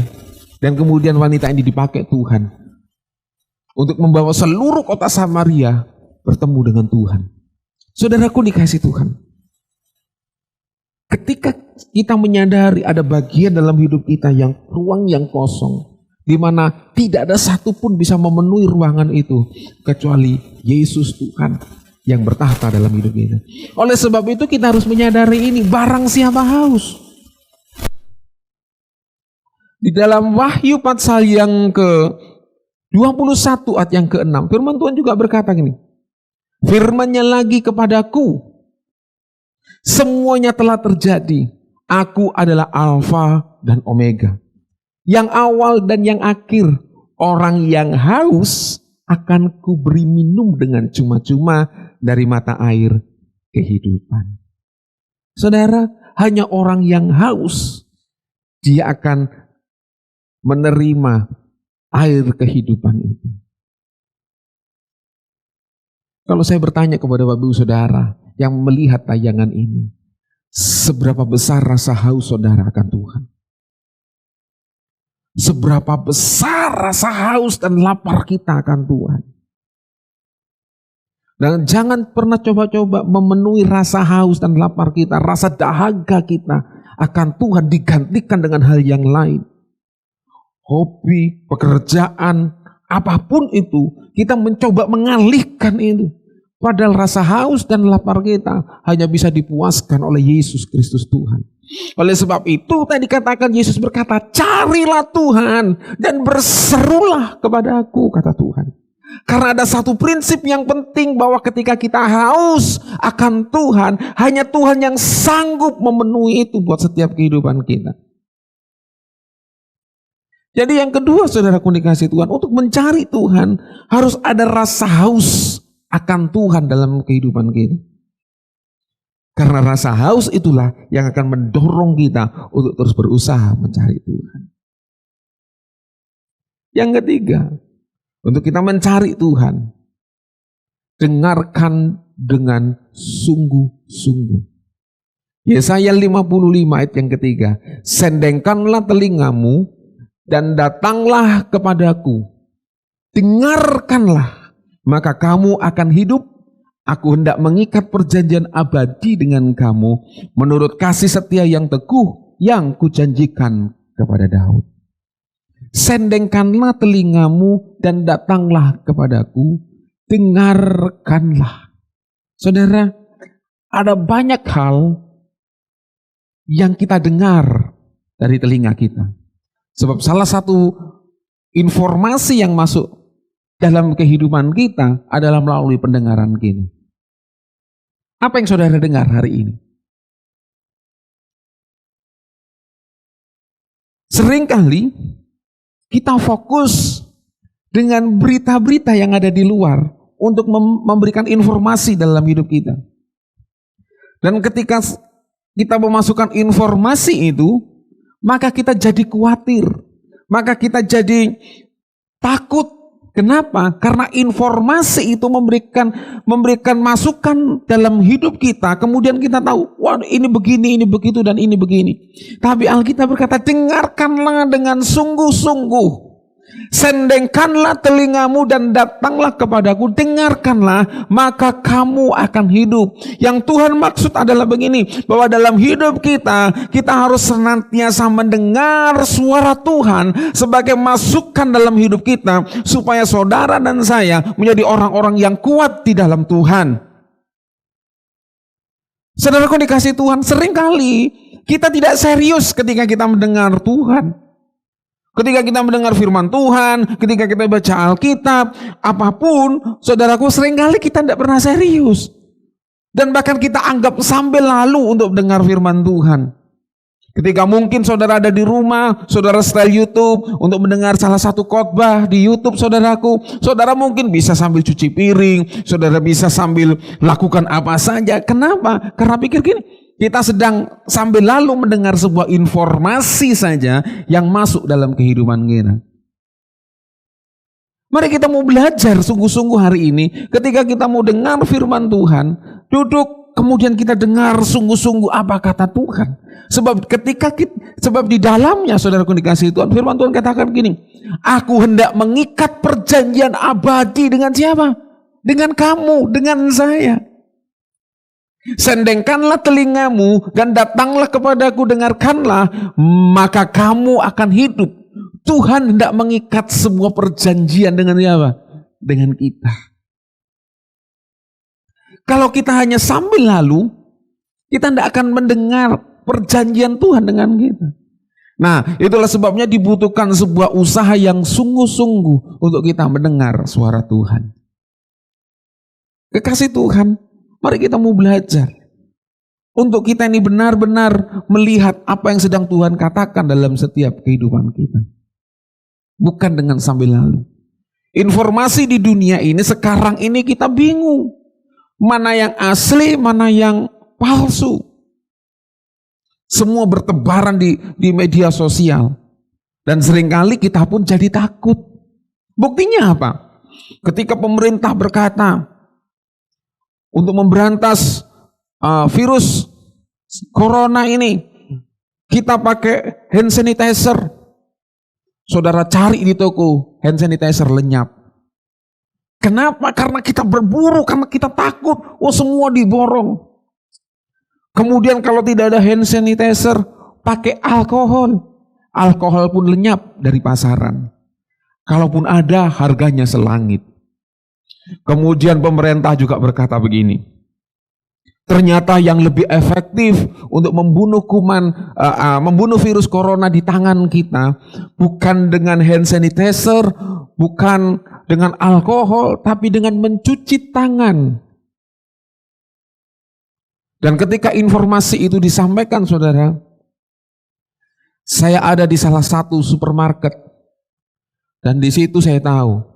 Dan kemudian wanita ini dipakai Tuhan untuk membawa seluruh kota Samaria bertemu dengan Tuhan. Saudaraku dikasihi Tuhan. Ketika kita menyadari ada bagian dalam hidup kita yang ruang yang kosong, di mana tidak ada satupun bisa memenuhi ruangan itu kecuali Yesus Tuhan yang bertahta dalam hidup kita. Oleh sebab itu kita harus menyadari ini, barang siapa haus. Di dalam Wahyu pasal yang ke-21 ayat yang ke-6, firman Tuhan juga berkata gini, firman-Nya lagi kepadaku, semuanya telah terjadi, aku adalah Alfa dan Omega, yang awal dan yang akhir. Orang yang haus akan kuberi minum dengan cuma-cuma dari mata air kehidupan. Saudara, hanya orang yang haus, dia akan menerima air kehidupan itu. Kalau saya bertanya kepada Bapak Ibu Saudara yang melihat tayangan ini, seberapa besar rasa haus saudara akan Tuhan? Seberapa besar rasa haus dan lapar kita akan Tuhan? Dan jangan pernah coba-coba memenuhi rasa haus dan lapar kita, rasa dahaga kita akan Tuhan digantikan dengan hal yang lain. Hobi, pekerjaan, apapun itu, kita mencoba mengalihkan itu. Padahal rasa haus dan lapar kita hanya bisa dipuaskan oleh Yesus Kristus Tuhan. Oleh sebab itu tadi katakan Yesus berkata, carilah Tuhan dan berserulah kepada Aku, kata Tuhan. Karena ada satu prinsip yang penting bahwa ketika kita haus akan Tuhan, hanya Tuhan yang sanggup memenuhi itu buat setiap kehidupan kita. Jadi yang kedua saudaraku dikasih Tuhan, untuk mencari Tuhan harus ada rasa haus akan Tuhan dalam kehidupan kita. Karena rasa haus itulah yang akan mendorong kita untuk terus berusaha mencari Tuhan. Yang ketiga, untuk kita mencari Tuhan, dengarkan dengan sungguh-sungguh. Yesaya 55 ayat yang ketiga, sendengkanlah telingamu dan datanglah kepadaku, dengarkanlah, maka kamu akan hidup. Aku hendak mengikat perjanjian abadi dengan kamu menurut kasih setia yang teguh yang kujanjikan kepada Daud. Sendengkanlah telingamu dan datanglah kepadaku, dengarkanlah. Saudara, ada banyak hal yang kita dengar dari telinga kita. Sebab salah satu informasi yang masuk dalam kehidupan kita adalah melalui pendengaran kita. Apa yang saudara dengar hari ini? Seringkali kita fokus dengan berita-berita yang ada di luar untuk memberikan informasi dalam hidup kita. Dan ketika kita memasukkan informasi itu, maka kita jadi khawatir, maka kita jadi takut. Kenapa? Karena informasi itu memberikan masukan dalam hidup kita. Kemudian kita tahu, wah ini begini, ini begitu, dan ini begini. Tapi Alkitab berkata, dengarkanlah dengan sungguh-sungguh. Sendengkanlah telingamu dan datanglah kepadaku, dengarkanlah, maka kamu akan hidup. Yang Tuhan maksud adalah begini, bahwa dalam hidup kita harus senantiasa mendengar suara Tuhan sebagai masukan dalam hidup kita, supaya saudara dan saya menjadi orang-orang yang kuat di dalam Tuhan. Saudaraku dikasih Tuhan, seringkali kita tidak serius ketika kita mendengar Tuhan. Ketika kita mendengar firman Tuhan, ketika kita baca Alkitab, apapun, saudaraku, seringkali kita tidak pernah serius. Dan bahkan kita anggap sambil lalu untuk dengar firman Tuhan. Ketika mungkin saudara ada di rumah, saudara setel YouTube untuk mendengar salah satu khotbah di YouTube saudaraku, saudara mungkin bisa sambil cuci piring, saudara bisa sambil lakukan apa saja. Kenapa? Karena pikir gini, kita sedang sambil lalu mendengar sebuah informasi saja yang masuk dalam kehidupan kita. Mari kita mau belajar sungguh-sungguh hari ini. Ketika kita mau dengar firman Tuhan, duduk kemudian kita dengar sungguh-sungguh apa kata Tuhan. Sebab di dalamnya, saudaraku dikasih Tuhan, firman Tuhan katakan begini, aku hendak mengikat perjanjian abadi dengan siapa? Dengan kamu, dengan saya. Sendengkanlah telingamu dan datanglah kepadaku, dengarkanlah, maka kamu akan hidup. Tuhan hendak mengikat sebuah perjanjian dengan siapa? Dengan kita. Kalau kita hanya sambil lalu, kita tidak akan mendengar perjanjian Tuhan dengan kita. Nah, itulah sebabnya dibutuhkan sebuah usaha yang sungguh-sungguh untuk kita mendengar suara Tuhan. Kekasih Tuhan, mari kita mau belajar untuk kita ini benar-benar melihat apa yang sedang Tuhan katakan dalam setiap kehidupan kita. Bukan dengan sambil lalu. Informasi di dunia ini sekarang ini kita bingung. Mana yang asli, mana yang palsu. Semua bertebaran di media sosial. Dan seringkali kita pun jadi takut. Buktinya apa? Ketika pemerintah berkata, untuk memberantas virus corona ini, kita pakai hand sanitizer. Saudara cari di toko hand sanitizer lenyap. Kenapa? Karena kita berburu, karena kita takut. Oh, semua diborong. Kemudian kalau tidak ada hand sanitizer, pakai alkohol. Alkohol pun lenyap dari pasaran. Kalaupun ada, harganya selangit. Kemudian pemerintah juga berkata begini, ternyata yang lebih efektif untuk membunuh membunuh virus corona di tangan kita bukan dengan hand sanitizer, bukan dengan alkohol, tapi dengan mencuci tangan. Dan ketika informasi itu disampaikan, saudara, saya ada di salah satu supermarket dan di situ saya tahu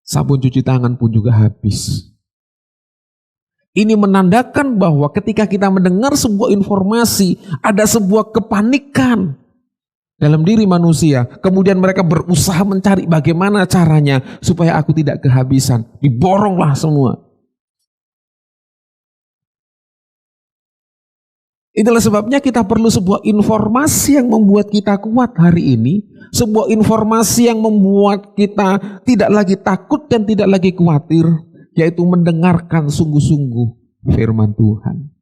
sabun cuci tangan pun juga habis. Ini menandakan bahwa ketika kita mendengar sebuah informasi, ada sebuah kepanikan dalam diri manusia. Kemudian mereka berusaha mencari bagaimana caranya supaya aku tidak kehabisan. Diboronglah semua. Itulah sebabnya kita perlu sebuah informasi yang membuat kita kuat hari ini. Sebuah informasi yang membuat kita tidak lagi takut dan tidak lagi khawatir. Yaitu mendengarkan sungguh-sungguh firman Tuhan.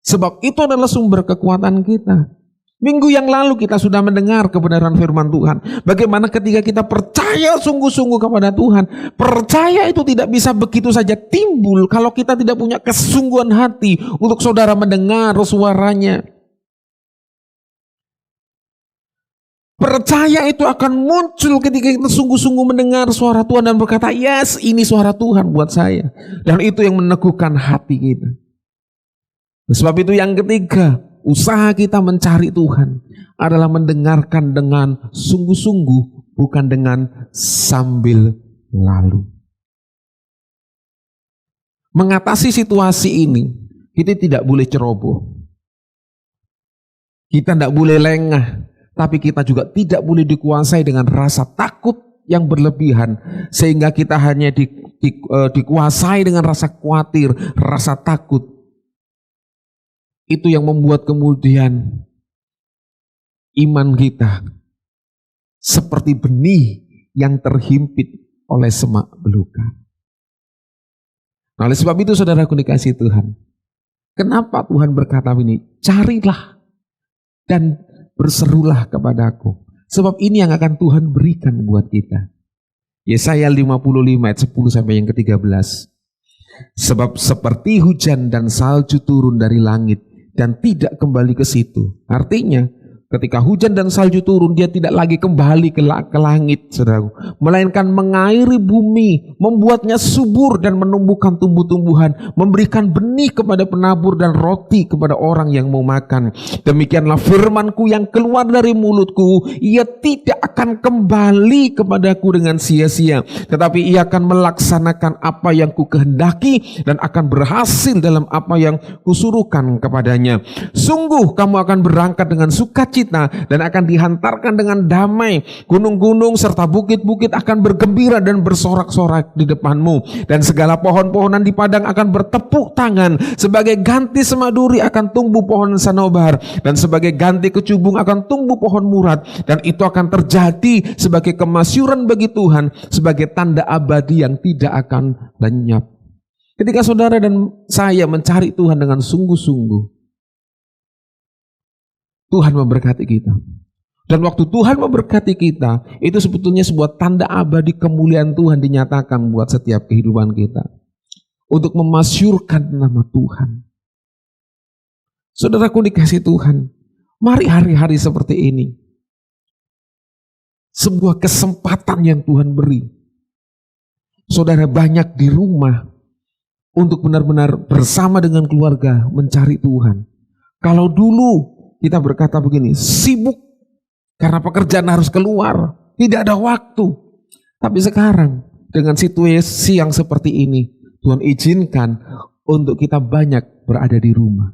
Sebab itu adalah sumber kekuatan kita. Minggu yang lalu kita sudah mendengar kebenaran firman Tuhan. Bagaimana ketika kita percaya sungguh-sungguh kepada Tuhan. Percaya itu tidak bisa begitu saja timbul kalau kita tidak punya kesungguhan hati untuk saudara mendengar suaranya. Percaya itu akan muncul ketika kita sungguh-sungguh mendengar suara Tuhan dan berkata, yes, ini suara Tuhan buat saya. Dan itu yang meneguhkan hati kita. Sebab itu yang ketiga, usaha kita mencari Tuhan adalah mendengarkan dengan sungguh-sungguh, bukan dengan sambil lalu. Mengatasi situasi ini, kita tidak boleh ceroboh. Kita tidak boleh lengah. Tapi kita juga tidak boleh dikuasai dengan rasa takut yang berlebihan. Sehingga kita hanya dikuasai dengan rasa khawatir, rasa takut. Itu yang membuat kemudian iman kita seperti benih yang terhimpit oleh semak belukar. Nah, oleh sebab itu saudaraku dikasihi Tuhan. Kenapa Tuhan berkata ini? Carilah dan berserulah kepadaku. Sebab ini yang akan Tuhan berikan buat kita. Yesaya 55 ayat 10 sampai yang ke-13. Sebab seperti hujan dan salju turun dari langit dan tidak kembali ke situ. Artinya ketika hujan dan salju turun, dia tidak lagi kembali ke langit, saudaraku, melainkan mengairi bumi, membuatnya subur dan menumbuhkan tumbuh-tumbuhan, memberikan benih kepada penabur dan roti kepada orang yang mau makan. Demikianlah firmanku yang keluar dari mulutku, ia tidak akan kembali kepadaku dengan sia-sia, tetapi ia akan melaksanakan apa yang ku kehendaki dan akan berhasil dalam apa yang kusuruhkan kepadanya. Sungguh kamu akan berangkat dengan sukacita dan akan dihantarkan dengan damai. Gunung-gunung serta bukit-bukit akan bergembira dan bersorak-sorak di depanmu. Dan segala pohon-pohonan di padang akan bertepuk tangan. Sebagai ganti semak duri akan tumbuh pohon sanobar. Dan sebagai ganti kecubung akan tumbuh pohon murad. Dan itu akan terjadi sebagai kemasyuran bagi Tuhan. Sebagai tanda abadi yang tidak akan lenyap. Ketika saudara dan saya mencari Tuhan dengan sungguh-sungguh, Tuhan memberkati kita. Dan waktu Tuhan memberkati kita, itu sebetulnya sebuah tanda abadi kemuliaan Tuhan dinyatakan buat setiap kehidupan kita. Untuk memasyurkan nama Tuhan. Saudaraku dikasih Tuhan, mari hari-hari seperti ini. Sebuah kesempatan yang Tuhan beri. Saudara banyak di rumah untuk benar-benar bersama dengan keluarga mencari Tuhan. Kalau dulu kita berkata begini, sibuk karena pekerjaan harus keluar, tidak ada waktu. Tapi sekarang dengan situasi yang seperti ini, Tuhan izinkan untuk kita banyak berada di rumah.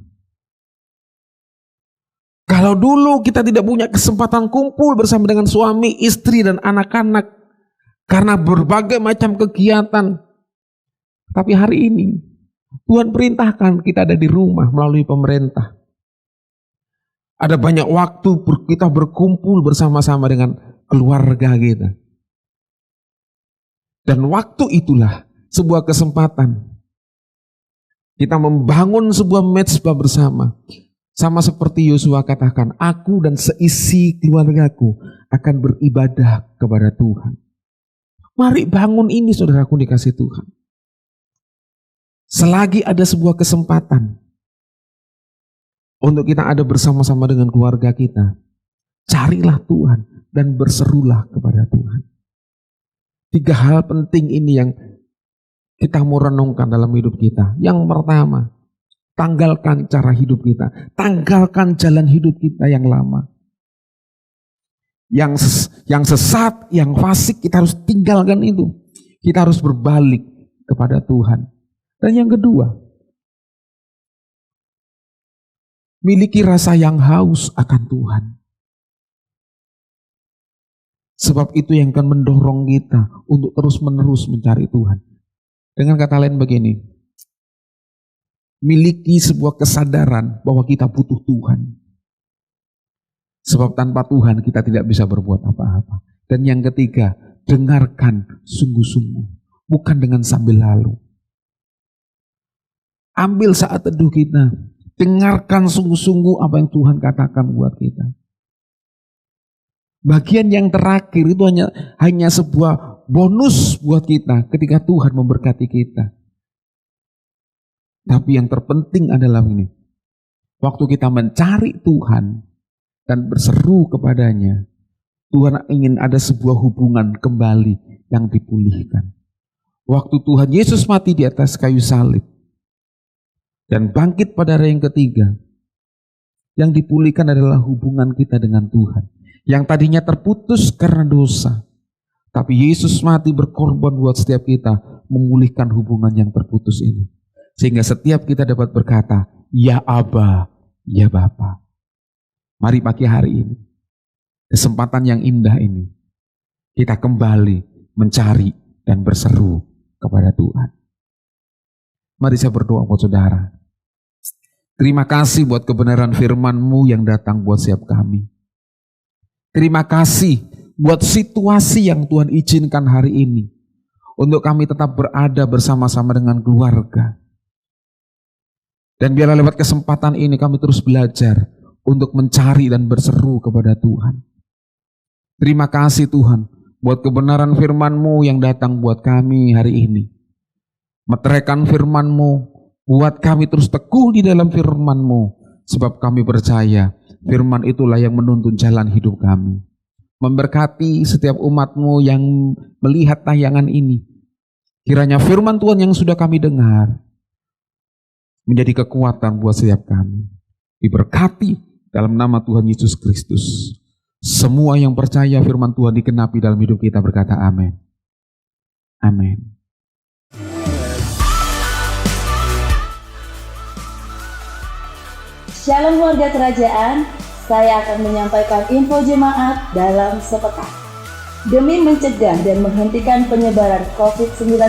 Kalau dulu kita tidak punya kesempatan kumpul bersama dengan suami, istri, dan anak-anak karena berbagai macam kegiatan. Tapi hari ini Tuhan perintahkan kita ada di rumah melalui pemerintah. Ada banyak waktu kita berkumpul bersama-sama dengan keluarga kita. Dan waktu itulah sebuah kesempatan kita membangun sebuah mezbah bersama. Sama seperti Yosua katakan, aku dan seisi keluargaku akan beribadah kepada Tuhan. Mari bangun ini saudaraku dikasih Tuhan. Selagi ada sebuah kesempatan untuk kita ada bersama-sama dengan keluarga kita, carilah Tuhan dan berserulah kepada Tuhan. 3 hal penting ini yang kita mau renungkan dalam hidup kita. Yang pertama, tanggalkan cara hidup kita, tanggalkan jalan hidup kita yang lama. Yang sesat, yang fasik, kita harus tinggalkan itu. Kita harus berbalik kepada Tuhan. Dan yang kedua, miliki rasa yang haus akan Tuhan. Sebab itu yang akan mendorong kita untuk terus-menerus mencari Tuhan. Dengan kata lain begini, miliki sebuah kesadaran bahwa kita butuh Tuhan. Sebab tanpa Tuhan kita tidak bisa berbuat apa-apa. Dan yang ketiga, dengarkan sungguh-sungguh, bukan dengan sambil lalu. Ambil saat teduh kita, dengarkan sungguh-sungguh apa yang Tuhan katakan buat kita. Bagian yang terakhir itu hanya sebuah bonus buat kita ketika Tuhan memberkati kita. Tapi yang terpenting adalah ini. Waktu kita mencari Tuhan dan berseru kepadanya, Tuhan ingin ada sebuah hubungan kembali yang dipulihkan. Waktu Tuhan Yesus mati di atas kayu salib dan bangkit pada hari yang ketiga, yang dipulihkan adalah hubungan kita dengan Tuhan. Yang tadinya terputus karena dosa. Tapi Yesus mati berkorban buat setiap kita, memulihkan hubungan yang terputus ini. Sehingga setiap kita dapat berkata, ya Aba, ya Bapa. Mari pagi hari ini, kesempatan yang indah ini, kita kembali mencari dan berseru kepada Tuhan. Mari saya berdoa buat saudara. Terima kasih buat kebenaran firman-Mu yang datang buat setiap kami. Terima kasih buat situasi yang Tuhan izinkan hari ini. Untuk kami tetap berada bersama-sama dengan keluarga. Dan biarlah lewat kesempatan ini kami terus belajar untuk mencari dan berseru kepada Tuhan. Terima kasih Tuhan buat kebenaran firman-Mu yang datang buat kami hari ini. Meteraikan firman-Mu, buat kami terus teguh di dalam firman-Mu. Sebab kami percaya firman itulah yang menuntun jalan hidup kami. Memberkati setiap umat-Mu yang melihat tayangan ini. Kiranya firman Tuhan yang sudah kami dengar menjadi kekuatan buat setiap kami. Diberkati dalam nama Tuhan Yesus Kristus. Semua yang percaya firman Tuhan dikenapi dalam hidup kita berkata amin. Amin. Shalom warga kerajaan, saya akan menyampaikan info jemaat dalam sepekan. Demi mencegah dan menghentikan penyebaran COVID-19,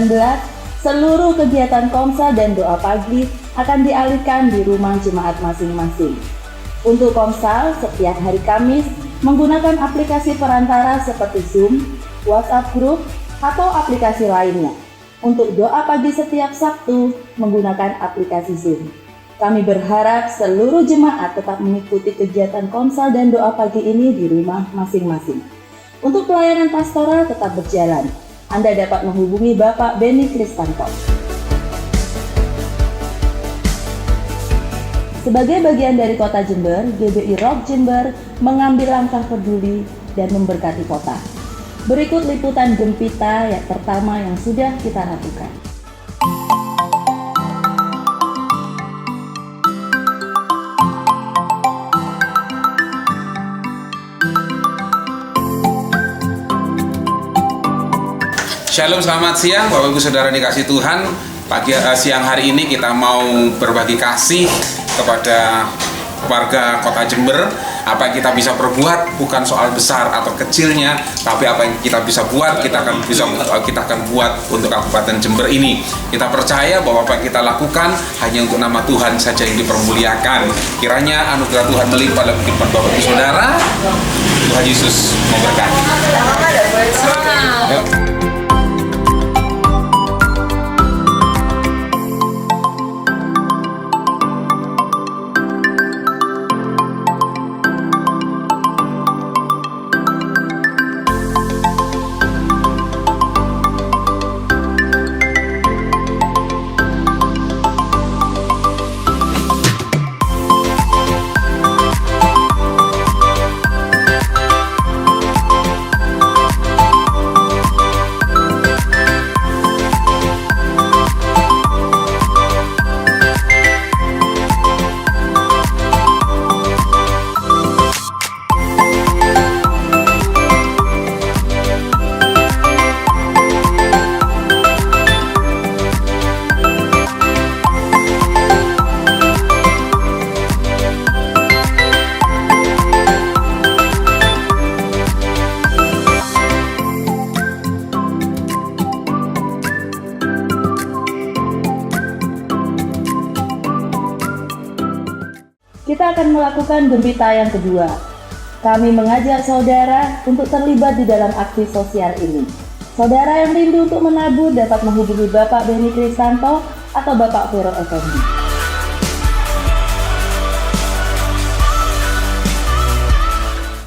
seluruh kegiatan komsel dan doa pagi akan dialihkan di rumah jemaat masing-masing. Untuk komsel, setiap hari Kamis menggunakan aplikasi perantara seperti Zoom, WhatsApp Group, atau aplikasi lainnya. Untuk doa pagi setiap Sabtu menggunakan aplikasi Zoom. Kami berharap seluruh jemaat tetap mengikuti kegiatan komsel dan doa pagi ini di rumah masing-masing. Untuk pelayanan pastoral tetap berjalan. Anda dapat menghubungi Bapak Beni Kristanto. Sebagai bagian dari Kota Jember, GBI Rock Jember mengambil langkah peduli dan memberkati kota. Berikut liputan gempita yang pertama yang sudah kita lakukan. Shalom, selamat siang Bapak Ibu Saudara dikasih Tuhan. Siang hari ini kita mau berbagi kasih kepada warga Kota Jember, apa yang kita bisa perbuat bukan soal besar atau kecilnya, tapi apa yang kita bisa buat kita akan buat untuk Kabupaten Jember ini. Kita percaya bahwa apa yang kita lakukan hanya untuk nama Tuhan saja yang dipermuliakan. Kiranya anugerah Tuhan melimpah dalam kehidupan Bapak Ibu Saudara. Tuhan Yesus memberkati. Yuk. Kita akan melakukan gembita yang kedua. Kami mengajak saudara untuk terlibat di dalam aksi sosial ini. Saudara yang rindu untuk menabur dapat menghubungi Bapak Beni Kristanto atau Bapak Vero Effendi.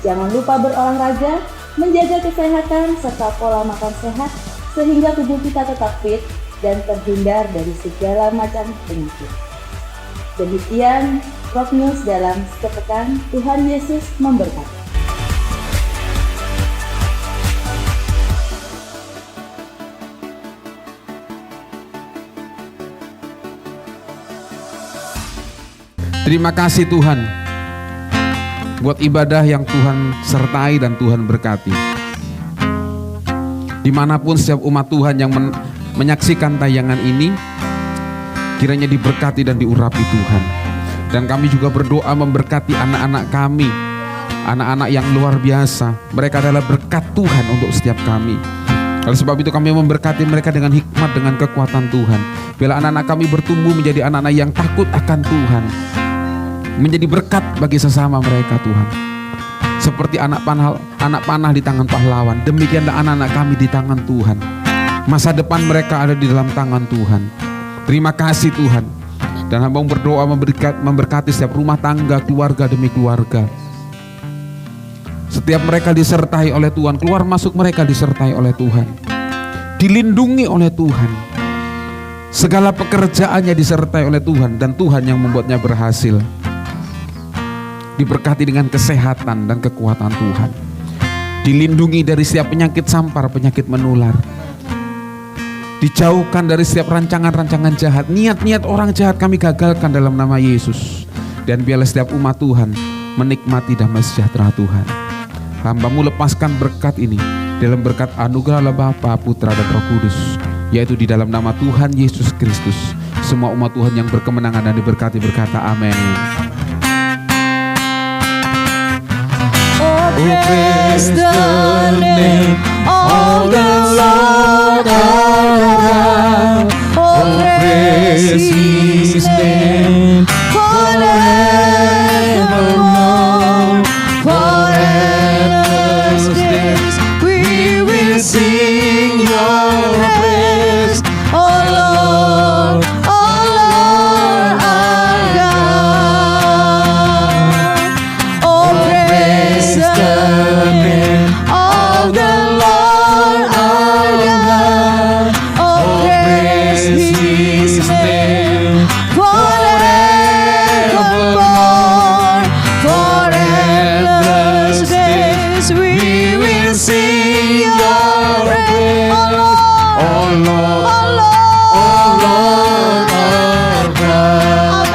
Jangan lupa berolahraga, menjaga kesehatan, serta pola makan sehat sehingga tubuh kita tetap fit dan terhindar dari segala macam penyakit. Demikian Rock News dalam sepekan. Tuhan Yesus memberkati. Terima kasih Tuhan buat ibadah yang Tuhan sertai dan Tuhan berkati. Dimanapun setiap umat Tuhan yang menyaksikan tayangan ini, kiranya diberkati dan diurapi Tuhan. Dan kami juga berdoa memberkati anak-anak kami, anak-anak yang luar biasa. Mereka adalah berkat Tuhan untuk setiap kami. Oleh sebab itu kami memberkati mereka dengan hikmat, dengan kekuatan Tuhan. Bila anak-anak kami bertumbuh menjadi anak-anak yang takut akan Tuhan, menjadi berkat bagi sesama mereka Tuhan. Seperti anak panah di tangan pahlawan, demikianlah anak-anak kami di tangan Tuhan. Masa depan mereka ada di dalam tangan Tuhan. Terima kasih Tuhan. Dan hamba berdoa memberkati setiap rumah tangga, keluarga demi keluarga. Setiap mereka disertai oleh Tuhan, keluar masuk mereka disertai oleh Tuhan, dilindungi oleh Tuhan. Segala pekerjaannya disertai oleh Tuhan, dan Tuhan yang membuatnya berhasil. Diberkati dengan kesehatan dan kekuatan Tuhan. Dilindungi dari setiap penyakit sampar, penyakit menular. Dijauhkan dari setiap rancangan-rancangan jahat, niat-niat orang jahat kami gagalkan dalam nama Yesus. Dan biarlah setiap umat Tuhan menikmati damai sejahtera Tuhan. Hamba-Mu lepaskan berkat ini dalam berkat anugerah Allah Bapa, Putra dan Roh Kudus, yaitu di dalam nama Tuhan Yesus Kristus. Semua umat Tuhan yang berkemenangan dan diberkati berkata amin. Oh, praise the name of the Lord our God. Oh, praise His name forevermore. Forever's days we will sing Your praise, oh Lord our God. Oh, praise the name of the Lord our God. Oh, praise His name forevermore. Forever's days we will sing Your praise, oh Lord, oh Lord our God.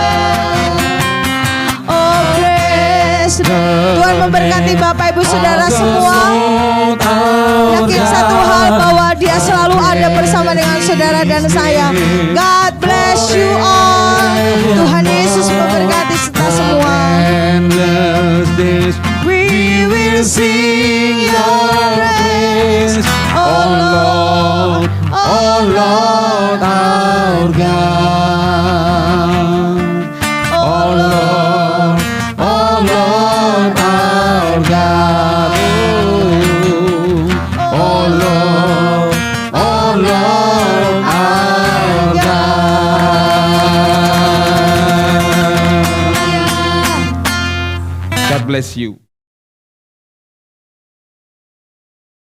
Oh, praise Tuhan memberkati Bapak Ibu Saudara semua. Yakin satu hal bahwa Dia selalu ada bersama dengan saudara dan saya. God bless you all. Tuhan Yesus memberkati kita semua. sing your praise, oh Lord our God. Oh Lord our God. Oh Lord our God. God bless you.